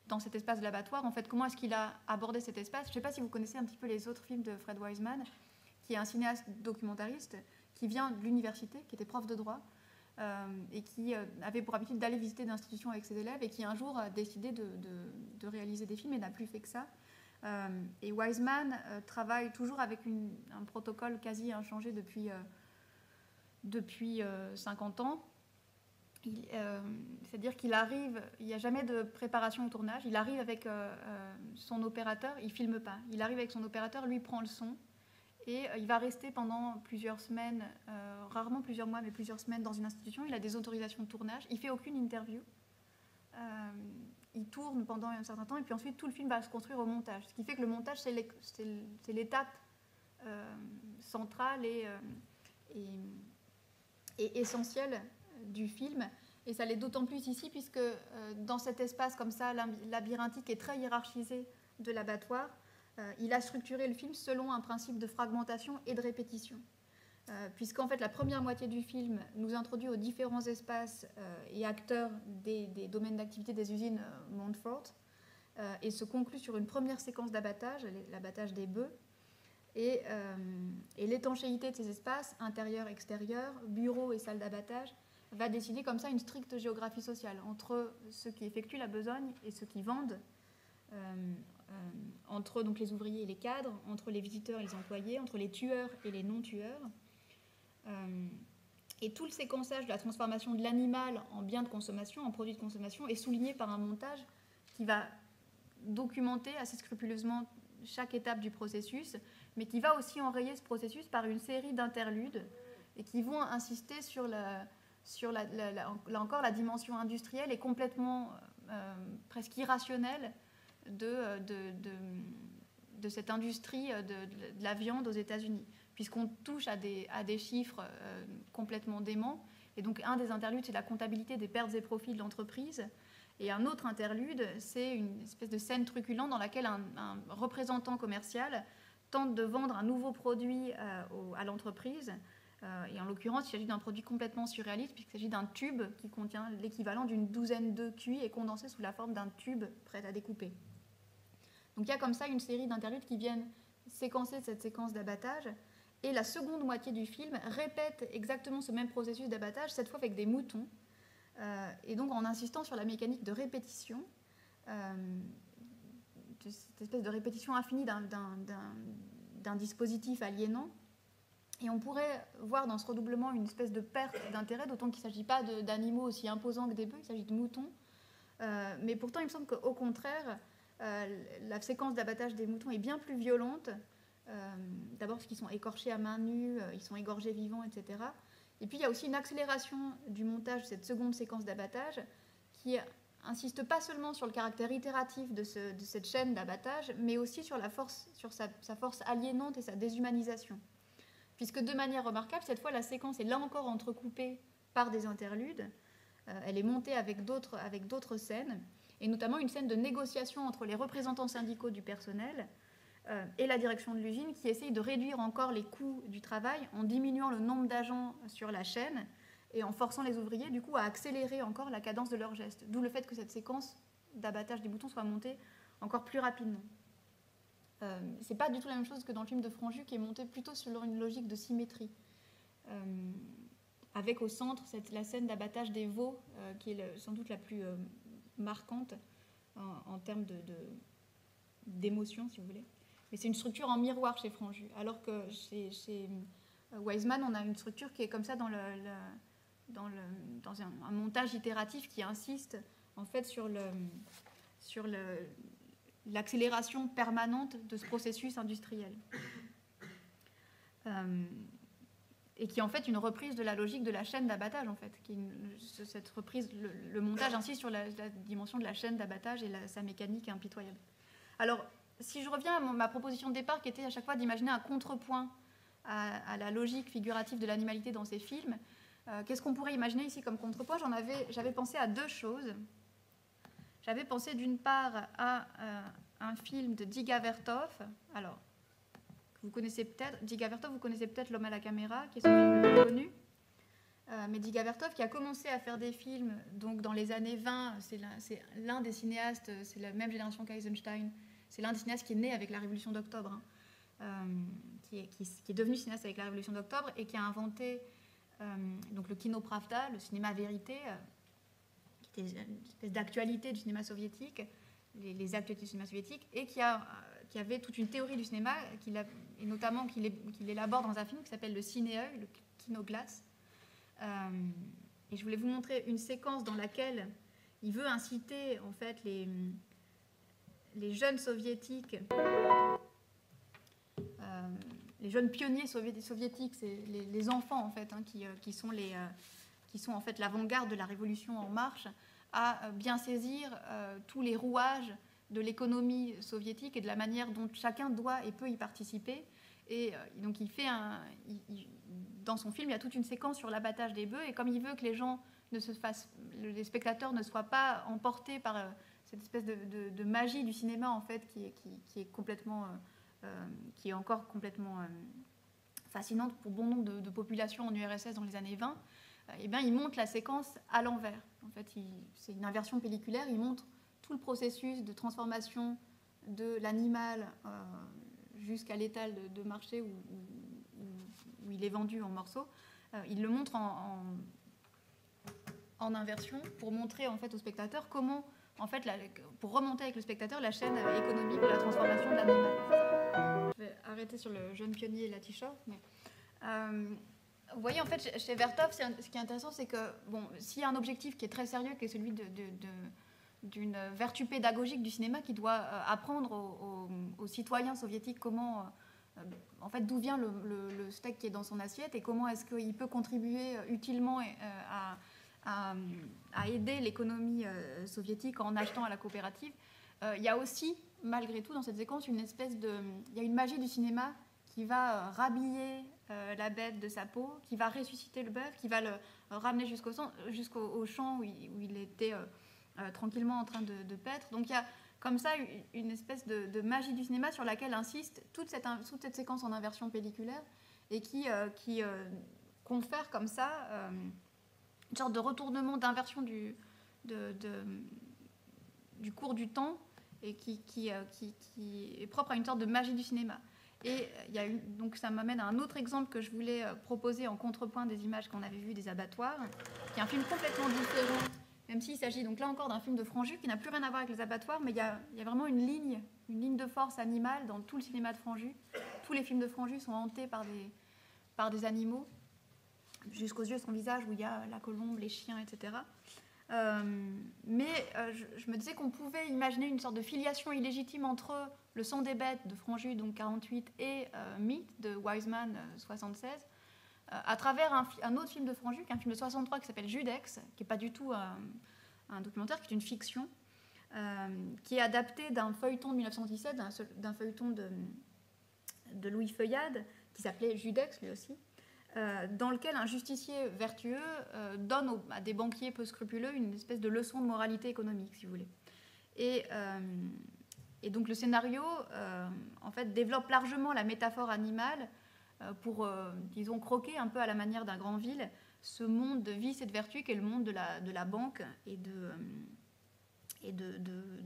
[SPEAKER 2] dans cet espace de l'abattoir. En fait, comment est-ce qu'il a abordé cet espace ? Je ne sais pas si vous connaissez un petit peu les autres films de Fred Wiseman, qui est un cinéaste documentariste qui vient de l'université, qui était prof de droit, et qui avait pour habitude d'aller visiter des institutions avec ses élèves, et qui un jour a décidé de réaliser des films et n'a plus fait que ça. Et Wiseman travaille toujours avec un protocole quasi inchangé depuis 50 ans. C'est-à-dire qu'il arrive, il n'y a jamais de préparation au tournage, il arrive avec son opérateur, il ne filme pas, il arrive avec son opérateur, lui prend le son, et il va rester pendant plusieurs semaines, rarement plusieurs mois, mais plusieurs semaines dans une institution. Il a des autorisations de tournage, il ne fait aucune interview, il tourne pendant un certain temps, et puis ensuite tout le film va se construire au montage. Ce qui fait que le montage, c'est l'étape centrale et essentielle du film. Et ça l'est d'autant plus ici, puisque dans cet espace comme ça, labyrinthique et très hiérarchisé de l'abattoir, il a structuré le film selon un principe de fragmentation et de répétition. Puisqu'en fait, la première moitié du film nous introduit aux différents espaces et acteurs des domaines d'activité des usines Montfort. et se conclut sur une première séquence d'abattage, l'abattage des bœufs. Et l'étanchéité de ces espaces, intérieur, extérieur, bureaux et salles d'abattage, va décider comme ça une stricte géographie sociale entre ceux qui effectuent la besogne et ceux qui vendent, entre donc, les ouvriers et les cadres, entre les visiteurs et les employés, entre les tueurs et les non-tueurs. Et tout le séquençage de la transformation de l'animal en bien de consommation, en produit de consommation, est souligné par un montage qui va documenter assez scrupuleusement chaque étape du processus, mais qui va aussi enrayer ce processus par une série d'interludes et qui vont insister sur là encore la dimension industrielle et complètement presque irrationnelle de cette industrie de la viande aux États-Unis, puisqu'on touche à des chiffres complètement déments. Et donc un des interludes, c'est la comptabilité des pertes et profits de l'entreprise. Et un autre interlude, c'est une espèce de scène truculente dans laquelle un représentant commercial tente de vendre un nouveau produit à l'entreprise. Et en l'occurrence, il s'agit d'un produit complètement surréaliste, puisqu'il s'agit d'un tube qui contient l'équivalent d'une douzaine d'œufs cuits et condensés sous la forme d'un tube prêt à découper. Donc il y a comme ça une série d'interludes qui viennent séquencer cette séquence d'abattage. Et la seconde moitié du film répète exactement ce même processus d'abattage, cette fois avec des moutons. Et donc en insistant sur la mécanique de répétition, de cette espèce de répétition infinie d'un dispositif aliénant. Et on pourrait voir dans ce redoublement une espèce de perte d'intérêt, d'autant qu'il ne s'agit pas d'animaux aussi imposants que des bœufs, il s'agit de moutons. Mais pourtant, il me semble qu'au contraire, la séquence d'abattage des moutons est bien plus violente. D'abord parce qu'ils sont écorchés à main nue, ils sont égorgés vivants, etc. Et puis il y a aussi une accélération du montage de cette seconde séquence d'abattage qui insiste pas seulement sur le caractère itératif de cette chaîne d'abattage, mais aussi sur sa force aliénante et sa déshumanisation. Puisque de manière remarquable, cette fois la séquence est là encore entrecoupée par des interludes. Elle est montée avec d'autres scènes, et notamment une scène de négociation entre les représentants syndicaux du personnel et la direction de l'usine qui essaye de réduire encore les coûts du travail en diminuant le nombre d'agents sur la chaîne et en forçant les ouvriers du coup à accélérer encore la cadence de leurs gestes. D'où le fait que cette séquence d'abattage des moutons soit montée encore plus rapidement. C'est pas du tout la même chose que dans le film de Franju qui est monté plutôt sur une logique de symétrie. Avec au centre la scène d'abattage des veaux qui est sans doute la plus marquante en termes d'émotion, si vous voulez. Mais c'est une structure en miroir chez Franju, alors que chez Weisman, on a une structure qui est comme ça dans un montage itératif qui insiste en fait sur l'accélération permanente de ce processus industriel. Et qui est en fait une reprise de la logique de la chaîne d'abattage, en fait. Cette reprise, le montage insiste sur la dimension de la chaîne d'abattage et sa mécanique impitoyable. Alors, si je reviens à ma proposition de départ, qui était à chaque fois d'imaginer un contrepoint à la logique figurative de l'animalité dans ces films, qu'est-ce qu'on pourrait imaginer ici comme contrepoint ? J'avais pensé à deux choses. J'avais pensé d'une part à un film de Dziga Vertov. Alors, vous connaissez peut-être, Dziga Vertov, vous connaissez peut-être L'homme à la caméra, qui est son film le plus connu. Mais Dziga Vertov, qui a commencé à faire des films donc dans les années 20, c'est l'un des cinéastes, c'est la même génération qu'Eisenstein, c'est l'un des cinéastes qui est né avec la Révolution d'Octobre, qui est devenu cinéaste avec la Révolution d'Octobre et qui a inventé donc le Kino Pravda, le cinéma vérité, qui était une espèce d'actualité du cinéma soviétique, les actualités du cinéma soviétique, et qui avait toute une théorie du cinéma, et notamment qu'il élabore dans un film qui s'appelle le ciné-œil, le kinoglas. Et je voulais vous montrer une séquence dans laquelle il veut inciter en fait les jeunes soviétiques, les jeunes pionniers soviétiques, c'est les enfants en fait, qui sont en fait l'avant-garde de la révolution en marche, à bien saisir tous les rouages de l'économie soviétique et de la manière dont chacun doit et peut y participer. Et donc dans son film, il y a toute une séquence sur l'abattage des bœufs, et comme il veut que les spectateurs ne soient pas emportés par cette espèce de magie du cinéma en fait, qui est encore complètement fascinante pour bon nombre de populations en URSS dans les années 20, eh bien, il monte la séquence à l'envers. En fait, c'est une inversion pelliculaire, il montre tout le processus de transformation de l'animal jusqu'à l'étal de marché où il est vendu en morceaux. Il le montre en inversion pour montrer en fait au spectateur comment, en fait, pour remonter avec le spectateur la chaîne économique de la transformation de l'animal. Je vais arrêter sur le jeune pionnier Latichov, mais vous voyez, en fait, chez Vertov, ce qui est intéressant, c'est que bon, s'il y a un objectif qui est très sérieux, qui est celui d'une vertu pédagogique du cinéma, qui doit apprendre aux citoyens soviétiques comment, en fait, d'où vient le steak qui est dans son assiette et comment est-ce qu'il peut contribuer utilement à aider l'économie soviétique en achetant à la coopérative. Il y a aussi, malgré tout, dans cette séquence, il y a une magie du cinéma qui va rhabiller la bête de sa peau, qui va ressusciter le bœuf, qui va le ramener jusqu'au champ où il était tranquillement en train de paître. Donc il y a comme ça une espèce de magie du cinéma sur laquelle insiste toute cette séquence en inversion pelliculaire et qui confère comme ça une sorte de retournement, d'inversion du cours du temps et qui est propre à une sorte de magie du cinéma. Et donc ça m'amène à un autre exemple que je voulais proposer en contrepoint des images qu'on avait vues des abattoirs, qui est un film complètement différent, même s'il s'agit donc là encore d'un film de Franju qui n'a plus rien à voir avec les abattoirs, mais il y a vraiment une ligne de force animale dans tout le cinéma de Franju. Tous les films de Franju sont hantés par des animaux, jusqu'aux yeux de son visage où il y a la colombe, les chiens, etc. Mais je me disais qu'on pouvait imaginer une sorte de filiation illégitime entre Le sang des bêtes de Franju, donc 48, et Meat de Wiseman, 76, à travers un autre film de Franju, qui est un film de 63 qui s'appelle Judex, qui n'est pas du tout un documentaire, qui est une fiction, qui est adapté d'un feuilleton de 1917, d'un feuilleton de Louis Feuillade, qui s'appelait Judex lui aussi, dans lequel un justicier vertueux donne à des banquiers peu scrupuleux une espèce de leçon de moralité économique, si vous voulez. Et donc le scénario, en fait, développe largement la métaphore animale pour, disons, croquer un peu à la manière d'un Granville ce monde de vice et de vertu qu'est le monde de la banque et de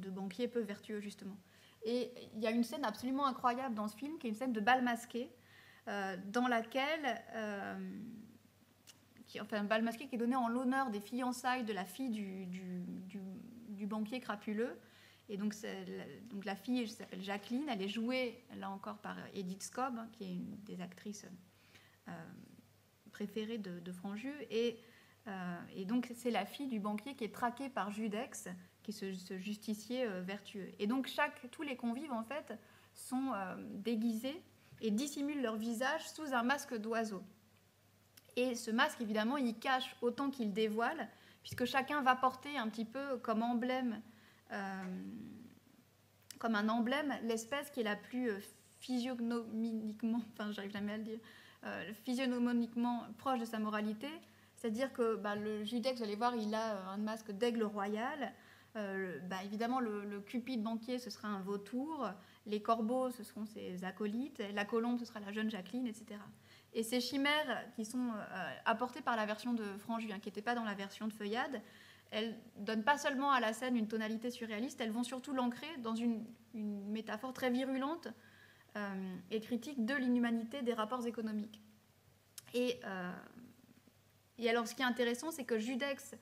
[SPEAKER 2] banquiers peu vertueux, justement. Et il y a une scène absolument incroyable dans ce film, qui est une scène de bal masqué, dans laquelle, un bal masqué qui est donné en l'honneur des fiançailles de la fille du banquier crapuleux. Et donc la fille s'appelle Jacqueline, elle est jouée là encore par Edith Scobb, qui est une des actrices préférées de Franju. Et donc c'est la fille du banquier qui est traquée par Judex, qui est ce justicier vertueux. Et donc tous les convives en fait sont déguisés et dissimulent leur visage sous un masque d'oiseau. Et ce masque, évidemment, il cache autant qu'il dévoile, puisque chacun va porter un petit peu comme emblème, comme un emblème, l'espèce qui est la plus physiognomiquement, enfin, j'arrive jamais à le dire, physiognomiquement proche de sa moralité. C'est-à-dire que le Judex, vous allez voir, il a un masque d'aigle royal. Évidemment, le cupide banquier, ce sera un vautour. Les corbeaux, ce seront ses acolytes. La colombe, ce sera la jeune Jacqueline, etc. Et ces chimères qui sont apportées par la version de Franju, qui n'étaient pas dans la version de Feuillade, elles ne donnent pas seulement à la scène une tonalité surréaliste, elles vont surtout l'ancrer dans une métaphore très virulente et critique de l'inhumanité des rapports économiques. Et alors, ce qui est intéressant, c'est que Judex,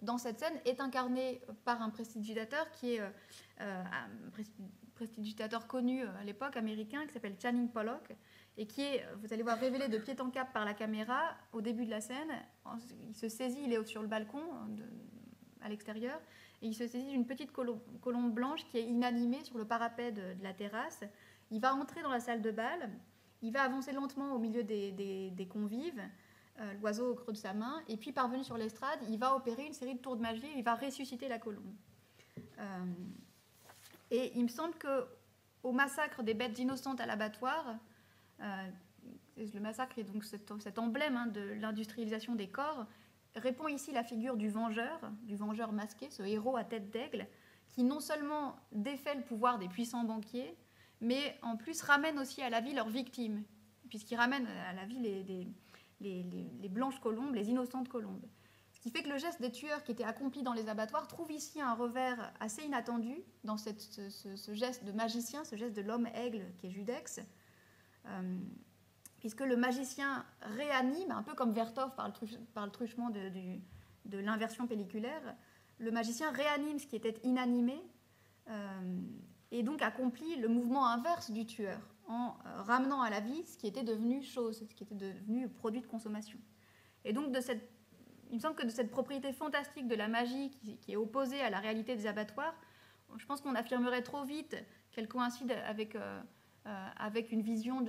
[SPEAKER 2] dans cette scène, est incarné par un prestidigitateur qui est un prestidigitateur connu à l'époque, américain, qui s'appelle Channing Pollock, et qui est, vous allez voir, révélé de pied en cap par la caméra au début de la scène. Il se saisit, il est sur le balcon à l'extérieur, et il se saisit d'une petite colombe blanche qui est inanimée sur le parapet de la terrasse. Il va entrer dans la salle de bal, il va avancer lentement au milieu des convives, l'oiseau au creux de sa main, et puis parvenu sur l'estrade, il va opérer une série de tours de magie, et il va ressusciter la colombe. Et il me semble qu'au massacre des bêtes innocentes à l'abattoir, le massacre est donc cet emblème de l'industrialisation des corps, répond ici la figure du vengeur masqué, ce héros à tête d'aigle, qui non seulement défait le pouvoir des puissants banquiers, mais en plus ramène aussi à la vie leurs victimes, puisqu'il ramène à la vie les blanches colombes, les innocentes colombes. Ce qui fait que le geste des tueurs qui était accompli dans les abattoirs trouve ici un revers assez inattendu dans ce geste de magicien, ce geste de l'homme-aigle qui est Judex, puisque le magicien réanime, un peu comme Vertov par le truchement de l'inversion pelliculaire, le magicien réanime ce qui était inanimé et donc accomplit le mouvement inverse du tueur en ramenant à la vie ce qui était devenu chose, ce qui était devenu produit de consommation. Et donc il me semble que de cette propriété fantastique de la magie qui est opposée à la réalité des abattoirs, je pense qu'on affirmerait trop vite qu'elle coïncide avec une vision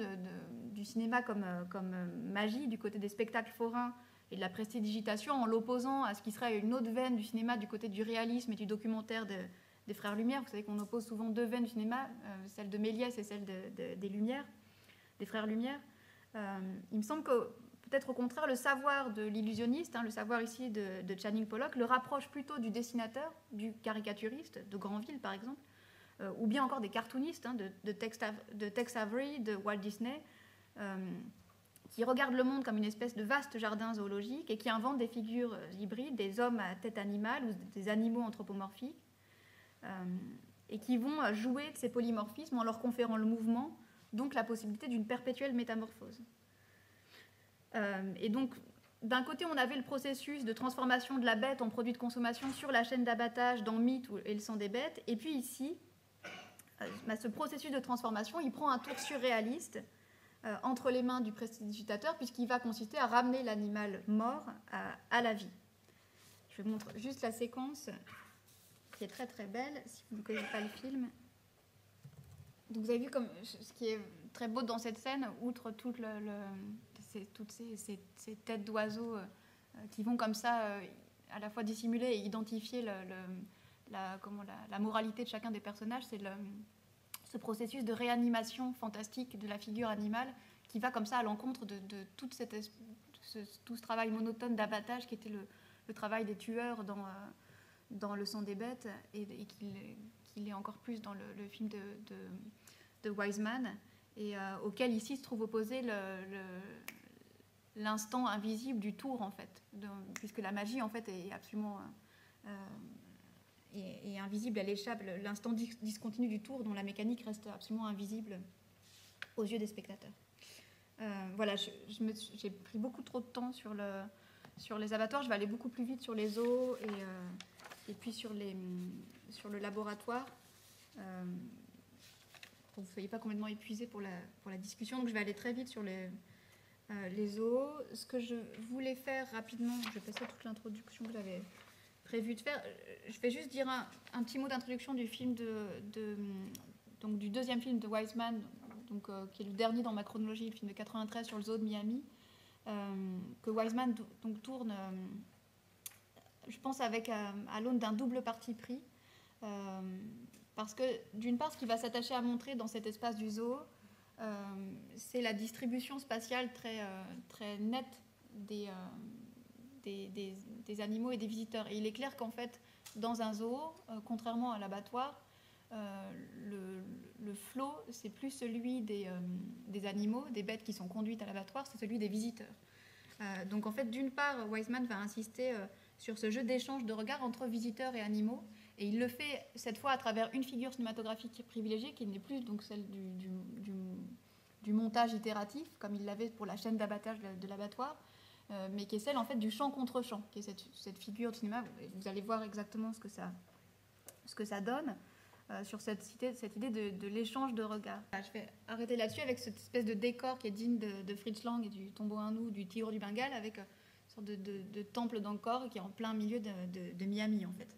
[SPEAKER 2] du cinéma comme magie du côté des spectacles forains et de la prestidigitation, en l'opposant à ce qui serait une autre veine du cinéma du côté du réalisme et du documentaire des Frères Lumière. Vous savez qu'on oppose souvent deux veines du cinéma, celle de Méliès et celle des Lumières, des Frères Lumière. Il me semble que peut-être au contraire, le savoir de l'illusionniste, le savoir ici de Channing Pollock, le rapproche plutôt du dessinateur, du caricaturiste, de Granville par exemple, ou bien encore des cartoonistes, de Tex Avery, de Walt Disney, qui regardent le monde comme une espèce de vaste jardin zoologique et qui inventent des figures hybrides, des hommes à tête animale ou des animaux anthropomorphiques, et qui vont jouer de ces polymorphismes en leur conférant le mouvement, donc la possibilité d'une perpétuelle métamorphose. Et donc, d'un côté, on avait le processus de transformation de la bête en produit de consommation sur la chaîne d'abattage dans Mythe et le sang des bêtes. Et puis ici, ce processus de transformation, il prend un tour surréaliste entre les mains du prestidigitateur, puisqu'il va consister à ramener l'animal mort à la vie. Je vous montre juste la séquence qui est très très belle, si vous ne connaissez pas le film. Donc vous avez vu comme ce qui est très beau dans cette scène, outre toutes ces têtes d'oiseaux qui vont comme ça à la fois dissimuler et identifier la moralité de chacun des personnages, c'est ce processus de réanimation fantastique de la figure animale qui va comme ça à l'encontre de tout ce travail monotone d'abattage qui était le travail des tueurs dans Le sang des bêtes et qu'il est encore plus dans le film de Wiseman, et auquel ici se trouve opposé l'instant invisible du tour, en fait, puisque la magie, en fait, est absolument est invisible, elle échappe, l'instant discontinu du tour dont la mécanique reste absolument invisible aux yeux des spectateurs. Voilà, j'ai pris beaucoup trop de temps sur les abattoirs, je vais aller beaucoup plus vite sur les zoos et puis sur le laboratoire. Pour que vous ne soyez pas complètement épuisés pour la discussion, donc je vais aller très vite sur les zoos. Ce que je voulais faire rapidement, je vais passer toute l'introduction que j'avais prévu de faire. Je vais juste dire un petit mot d'introduction du film donc du deuxième film de Wiseman, donc, qui est le dernier dans ma chronologie, le film de 93 sur le zoo de Miami, que Wiseman donc, tourne, je pense, à l'aune d'un double parti pris. Parce que, d'une part, ce qu'il va s'attacher à montrer dans cet espace du zoo, c'est la distribution spatiale très nette des animaux et des visiteurs. Et il est clair qu'en fait, dans un zoo, contrairement à l'abattoir, le flot, c'est plus celui des animaux, des bêtes qui sont conduites à l'abattoir, c'est celui des visiteurs. Donc en fait, d'une part, Wiseman va insister sur ce jeu d'échange de regards entre visiteurs et animaux, et il le fait cette fois à travers une figure cinématographique privilégiée qui n'est plus donc celle du montage itératif, comme il l'avait pour la chaîne d'abattage de l'abattoir, mais qui est celle en fait du champ contre champ, qui est cette figure de cinéma. Vous allez voir exactement ce que ça donne sur cette idée de l'échange de regards. Je vais arrêter là-dessus avec cette espèce de décor qui est digne de Fritz Lang et du Tombeau Innu, du Tigre du Bengale, avec une sorte de temple d'Angkor qui est en plein milieu de Miami en fait.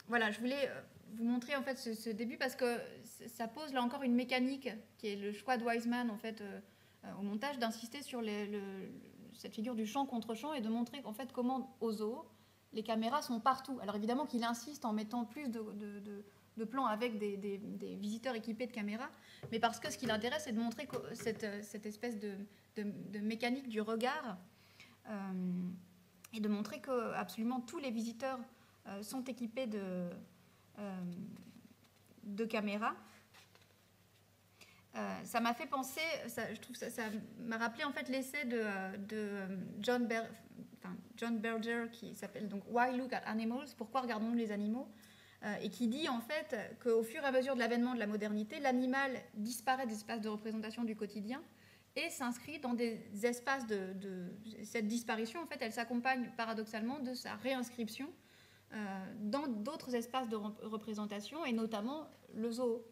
[SPEAKER 2] Voilà, je voulais vous montrer en fait ce début parce que ça pose là encore une mécanique qui est le choix de Wiseman en fait au montage d'insister sur cette figure du champ contre champ et de montrer en fait comment au zoo les caméras sont partout. Alors évidemment qu'il insiste en mettant plus de plans avec des visiteurs équipés de caméras, mais parce que ce qui l'intéresse c'est de montrer cette espèce de mécanique du regard et de montrer que absolument tous les visiteurs sont équipés de caméras. Ça m'a fait penser, je trouve ça m'a rappelé en fait l'essai de John John Berger, qui s'appelle donc Why Look at Animals, pourquoi regardons-nous les animaux, et qui dit en fait qu'au fur et à mesure de l'avènement de la modernité, l'animal disparaît des espaces de représentation du quotidien et s'inscrit dans des espaces cette disparition, en fait, elle s'accompagne paradoxalement de sa réinscription dans d'autres espaces de représentation, et notamment le zoo,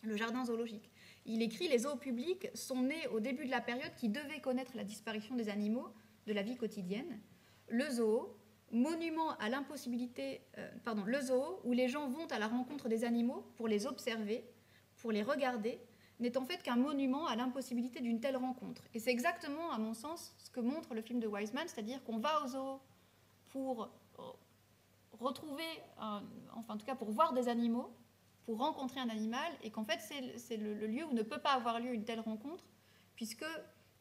[SPEAKER 2] le jardin zoologique. Il écrit « Les zoos publics sont nés au début de la période qui devait connaître la disparition des animaux de la vie quotidienne. Le zoo, monument à l'impossibilité... le zoo, où les gens vont à la rencontre des animaux pour les observer, pour les regarder, n'est en fait qu'un monument à l'impossibilité d'une telle rencontre. » Et c'est exactement, à mon sens, ce que montre le film de Wiseman, c'est-à-dire qu'on va au zoo pour retrouver, en tout cas pour voir des animaux, pour rencontrer un animal, et qu'en fait c'est le lieu où ne peut pas avoir lieu une telle rencontre, puisque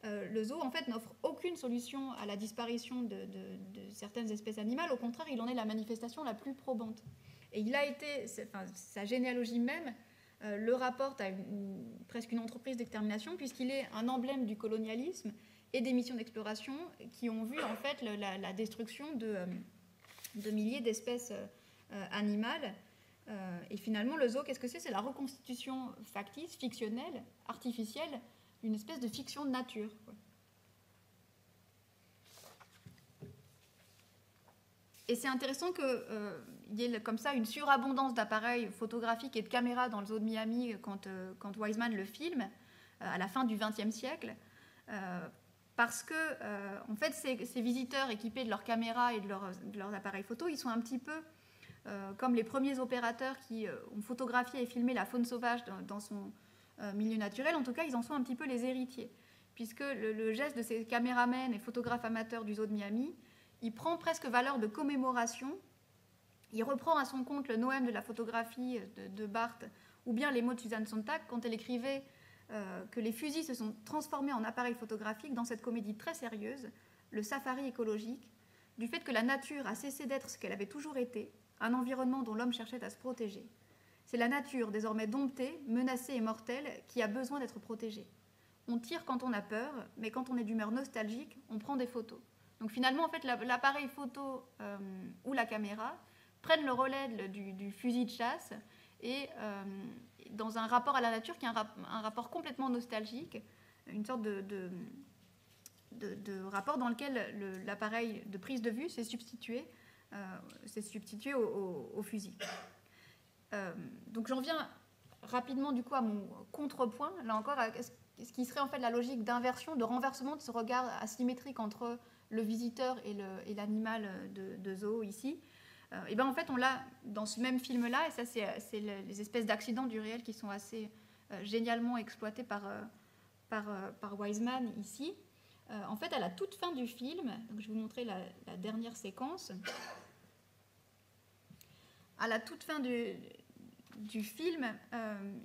[SPEAKER 2] le zoo en fait n'offre aucune solution à la disparition de certaines espèces animales. Au contraire, il en est la manifestation la plus probante. Et il a été, sa généalogie même le rapporte à presque une entreprise d'extermination, puisqu'il est un emblème du colonialisme et des missions d'exploration qui ont vu en fait la destruction de milliers d'espèces animales. Et finalement, le zoo, qu'est-ce que c'est ? C'est la reconstitution factice, fictionnelle, artificielle, d'une espèce de fiction de nature, quoi. Et c'est intéressant qu'il y ait comme ça une surabondance d'appareils photographiques et de caméras dans le zoo de Miami quand Wiseman le filme, à la fin du XXe siècle, parce que en fait, ces visiteurs équipés de leurs caméras et de leurs appareils photo, ils sont un petit peu comme les premiers opérateurs qui ont photographié et filmé la faune sauvage dans son milieu naturel. En tout cas, ils en sont un petit peu les héritiers, puisque le geste de ces caméramens et photographes amateurs du zoo de Miami, il prend presque valeur de commémoration. Il reprend à son compte le Noëm de la photographie de Barthes, ou bien les mots de Susan Sontag quand elle écrivait que les fusils se sont transformés en appareils photographiques dans cette comédie très sérieuse, le safari écologique, du fait que la nature a cessé d'être ce qu'elle avait toujours été, un environnement dont l'homme cherchait à se protéger. C'est la nature, désormais domptée, menacée et mortelle, qui a besoin d'être protégée. On tire quand on a peur, mais quand on est d'humeur nostalgique, on prend des photos. Donc finalement, en fait, l'appareil photo ou la caméra prennent le relais du fusil de chasse et dans un rapport à la nature qui est un rapport complètement nostalgique, une sorte de rapport dans lequel l'appareil de prise de vue s'est substitué au fusil. Donc j'en viens rapidement du coup à mon contrepoint, là encore, à ce qui serait en fait la logique d'inversion, de renversement de ce regard asymétrique entre le visiteur et l'animal de zoo ici. Et bien en fait on l'a dans ce même film-là, et ça c'est les espèces d'accidents du réel qui sont assez génialement exploités par Wiseman ici. En fait à la toute fin du film, donc je vais vous montrer la dernière séquence. À la toute fin du film,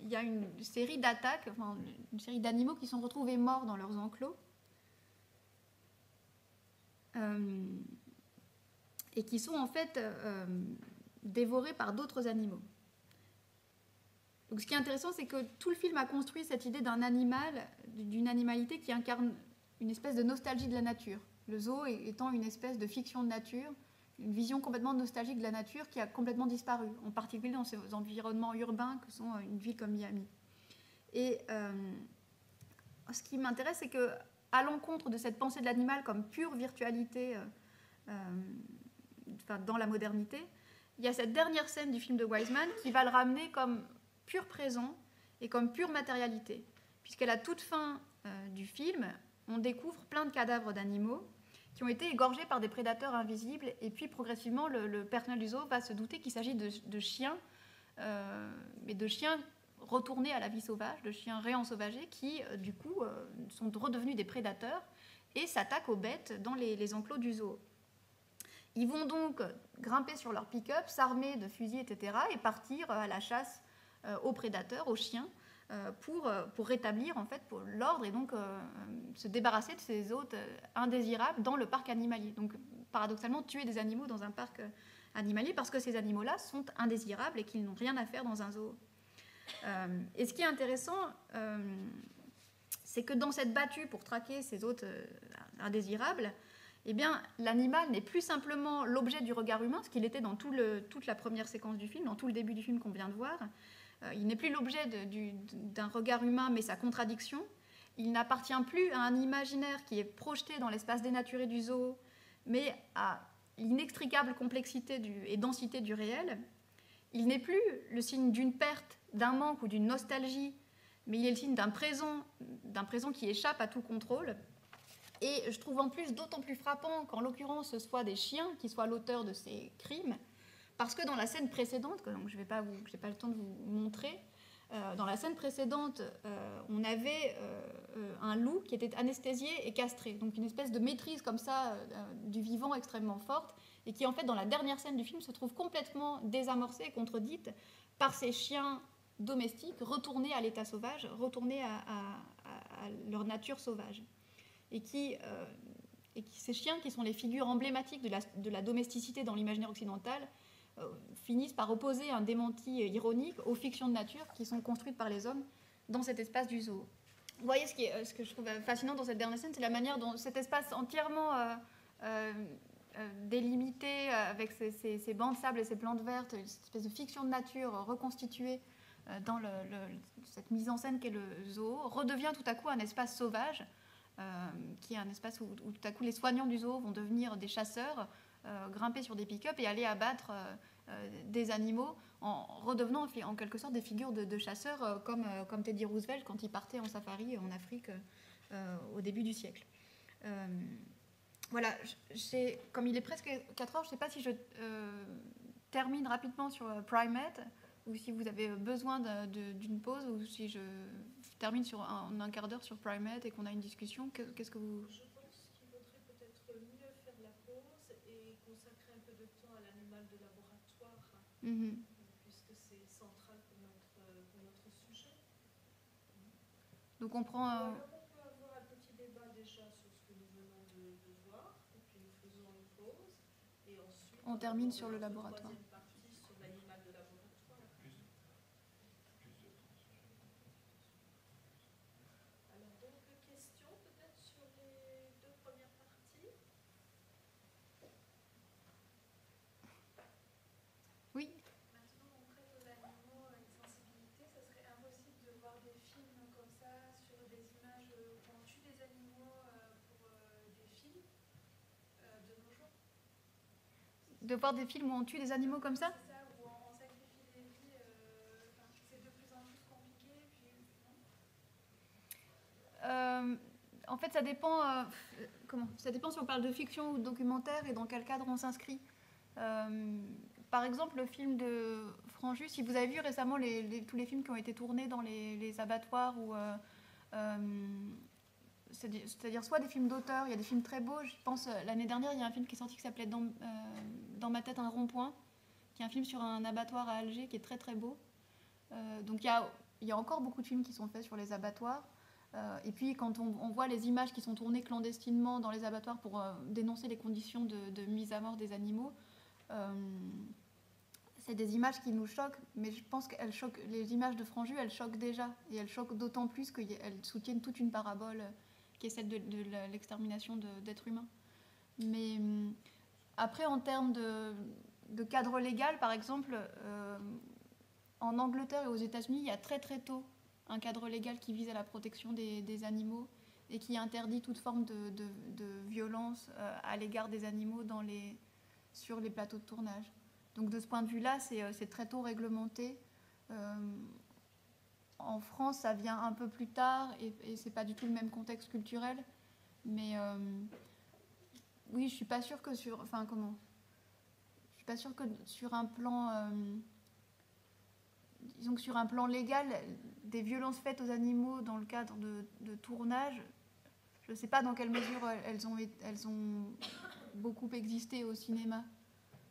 [SPEAKER 2] il y a une série d'attaques, enfin, une série d'animaux qui sont retrouvés morts dans leurs enclos et qui sont en fait dévorés par d'autres animaux. Donc, ce qui est intéressant, c'est que tout le film a construit cette idée d'un animal, d'une animalité qui incarne une espèce de nostalgie de la nature. Le zoo étant une espèce de fiction de nature, une vision complètement nostalgique de la nature qui a complètement disparu, en particulier dans ces environnements urbains que sont une ville comme Miami. Et ce qui m'intéresse, c'est qu'à l'encontre de cette pensée de l'animal comme pure virtualité dans la modernité, il y a cette dernière scène du film de Wiseman qui va le ramener comme pur présent et comme pure matérialité, puisqu'à la toute fin du film, on découvre plein de cadavres d'animaux qui ont été égorgés par des prédateurs invisibles, et puis progressivement le personnel du zoo va se douter qu'il s'agit de chiens, mais de chiens retournés à la vie sauvage, de chiens réensauvagés qui du coup sont redevenus des prédateurs et s'attaquent aux bêtes dans les enclos du zoo. Ils vont donc grimper sur leur pick-up, s'armer de fusils, etc., et partir à la chasse aux prédateurs, aux chiens, pour rétablir en fait l'ordre et donc se débarrasser de ces hôtes indésirables dans le parc animalier. Donc paradoxalement tuer des animaux dans un parc animalier parce que ces animaux-là sont indésirables et qu'ils n'ont rien à faire dans un zoo. Et ce qui est intéressant, c'est que dans cette battue pour traquer ces hôtes indésirables, eh bien, l'animal n'est plus simplement l'objet du regard humain, ce qu'il était dans toute la première séquence du film, dans tout le début du film qu'on vient de voir. Il n'est plus l'objet d'un regard humain, mais sa contradiction. Il n'appartient plus à un imaginaire qui est projeté dans l'espace dénaturé du zoo, mais à l'inextricable complexité et densité du réel. Il n'est plus le signe d'une perte, d'un manque ou d'une nostalgie, mais il est le signe d'un présent qui échappe à tout contrôle. Et je trouve en plus d'autant plus frappant qu'en l'occurrence ce soit des chiens qui soient l'auteur de ces crimes, parce que dans la scène précédente, que je n'ai pas le temps de vous montrer, dans la scène précédente, on avait un loup qui était anesthésié et castré, donc une espèce de maîtrise comme ça du vivant extrêmement forte, et qui en fait dans la dernière scène du film se trouve complètement désamorcée et contredite par ces chiens domestiques retournés à l'état sauvage, retournés à leur nature sauvage. Et ces chiens, qui sont les figures emblématiques de la domesticité dans l'imaginaire occidental, finissent par opposer un démenti ironique aux fictions de nature qui sont construites par les hommes dans cet espace du zoo. Vous voyez, ce que je trouve fascinant dans cette dernière scène, c'est la manière dont cet espace entièrement délimité, avec ces bancs de sable et ces plantes vertes, une espèce de fiction de nature reconstituée dans cette mise en scène qu'est le zoo, redevient tout à coup un espace sauvage, qui est un espace où tout à coup les soignants du zoo vont devenir des chasseurs, grimper sur des pick-up et aller abattre des animaux en redevenant en quelque sorte des figures de chasseurs comme Teddy Roosevelt quand il partait en safari en Afrique au début du siècle. Voilà, comme il est presque 4 heures, je ne sais pas si je termine rapidement sur Primate ou si vous avez besoin d'une pause ou si je termine sur un quart d'heure sur Primate et qu'on a une discussion. Qu'est-ce que vous...
[SPEAKER 1] Je pense qu'il vaudrait peut-être mieux faire la pause et consacrer un peu de temps à l'animal de laboratoire, puisque c'est central pour notre sujet.
[SPEAKER 2] Donc on prend...
[SPEAKER 1] Alors on peut avoir un petit débat déjà sur ce que nous venons de voir, et puis nous faisons une pause, et ensuite
[SPEAKER 2] on termine sur le laboratoire.
[SPEAKER 1] Troisième partie sur l'animal de laboratoire. Alors donc, questions peut-être sur les 2 premières parties?
[SPEAKER 2] Oui.
[SPEAKER 3] Maintenant, on traite aux animaux une sensibilité. Ça serait impossible de voir des films comme ça sur des images où on tue des animaux pour des films de nos jours.
[SPEAKER 2] De voir des films où on tue des animaux comme ça?
[SPEAKER 3] C'est ça, où on sacrifie des vies. C'est de plus en plus compliqué. Puis, non.
[SPEAKER 2] En fait, ça dépend. Ça dépend si on parle de fiction ou de documentaire et dans quel cadre on s'inscrit. Par exemple, le film de Franjus, si vous avez vu récemment tous les films qui ont été tournés dans les abattoirs, c'est-à-dire soit des films d'auteur, il y a des films très beaux. Je pense l'année dernière, il y a un film qui est sorti qui s'appelait Dans ma tête un rond-point, qui est un film sur un abattoir à Alger qui est très très beau. Donc il y a encore beaucoup de films qui sont faits sur les abattoirs. Et puis quand on voit les images qui sont tournées clandestinement dans les abattoirs pour dénoncer les conditions de mise à mort des animaux, c'est des images qui nous choquent, mais je pense qu'elles choquent. Les images de Franjus, elles choquent déjà, et elles choquent d'autant plus qu'elles soutiennent toute une parabole qui est celle de l'extermination d'êtres humains. Mais après, en termes de cadre légal, par exemple, en Angleterre et aux États-Unis, il y a très très tôt un cadre légal qui vise à la protection des animaux et qui interdit toute forme de violence à l'égard des animaux sur les plateaux de tournage. Donc de ce point de vue-là, c'est très tôt réglementé. En France, ça vient un peu plus tard et c'est pas du tout le même contexte culturel. Mais oui, je suis pas sûre que sur... Enfin, comment ? Je suis pas sûre que sur un plan... disons que sur un plan légal, des violences faites aux animaux dans le cadre de tournage, je ne sais pas dans quelle mesure elles ont beaucoup existé au cinéma,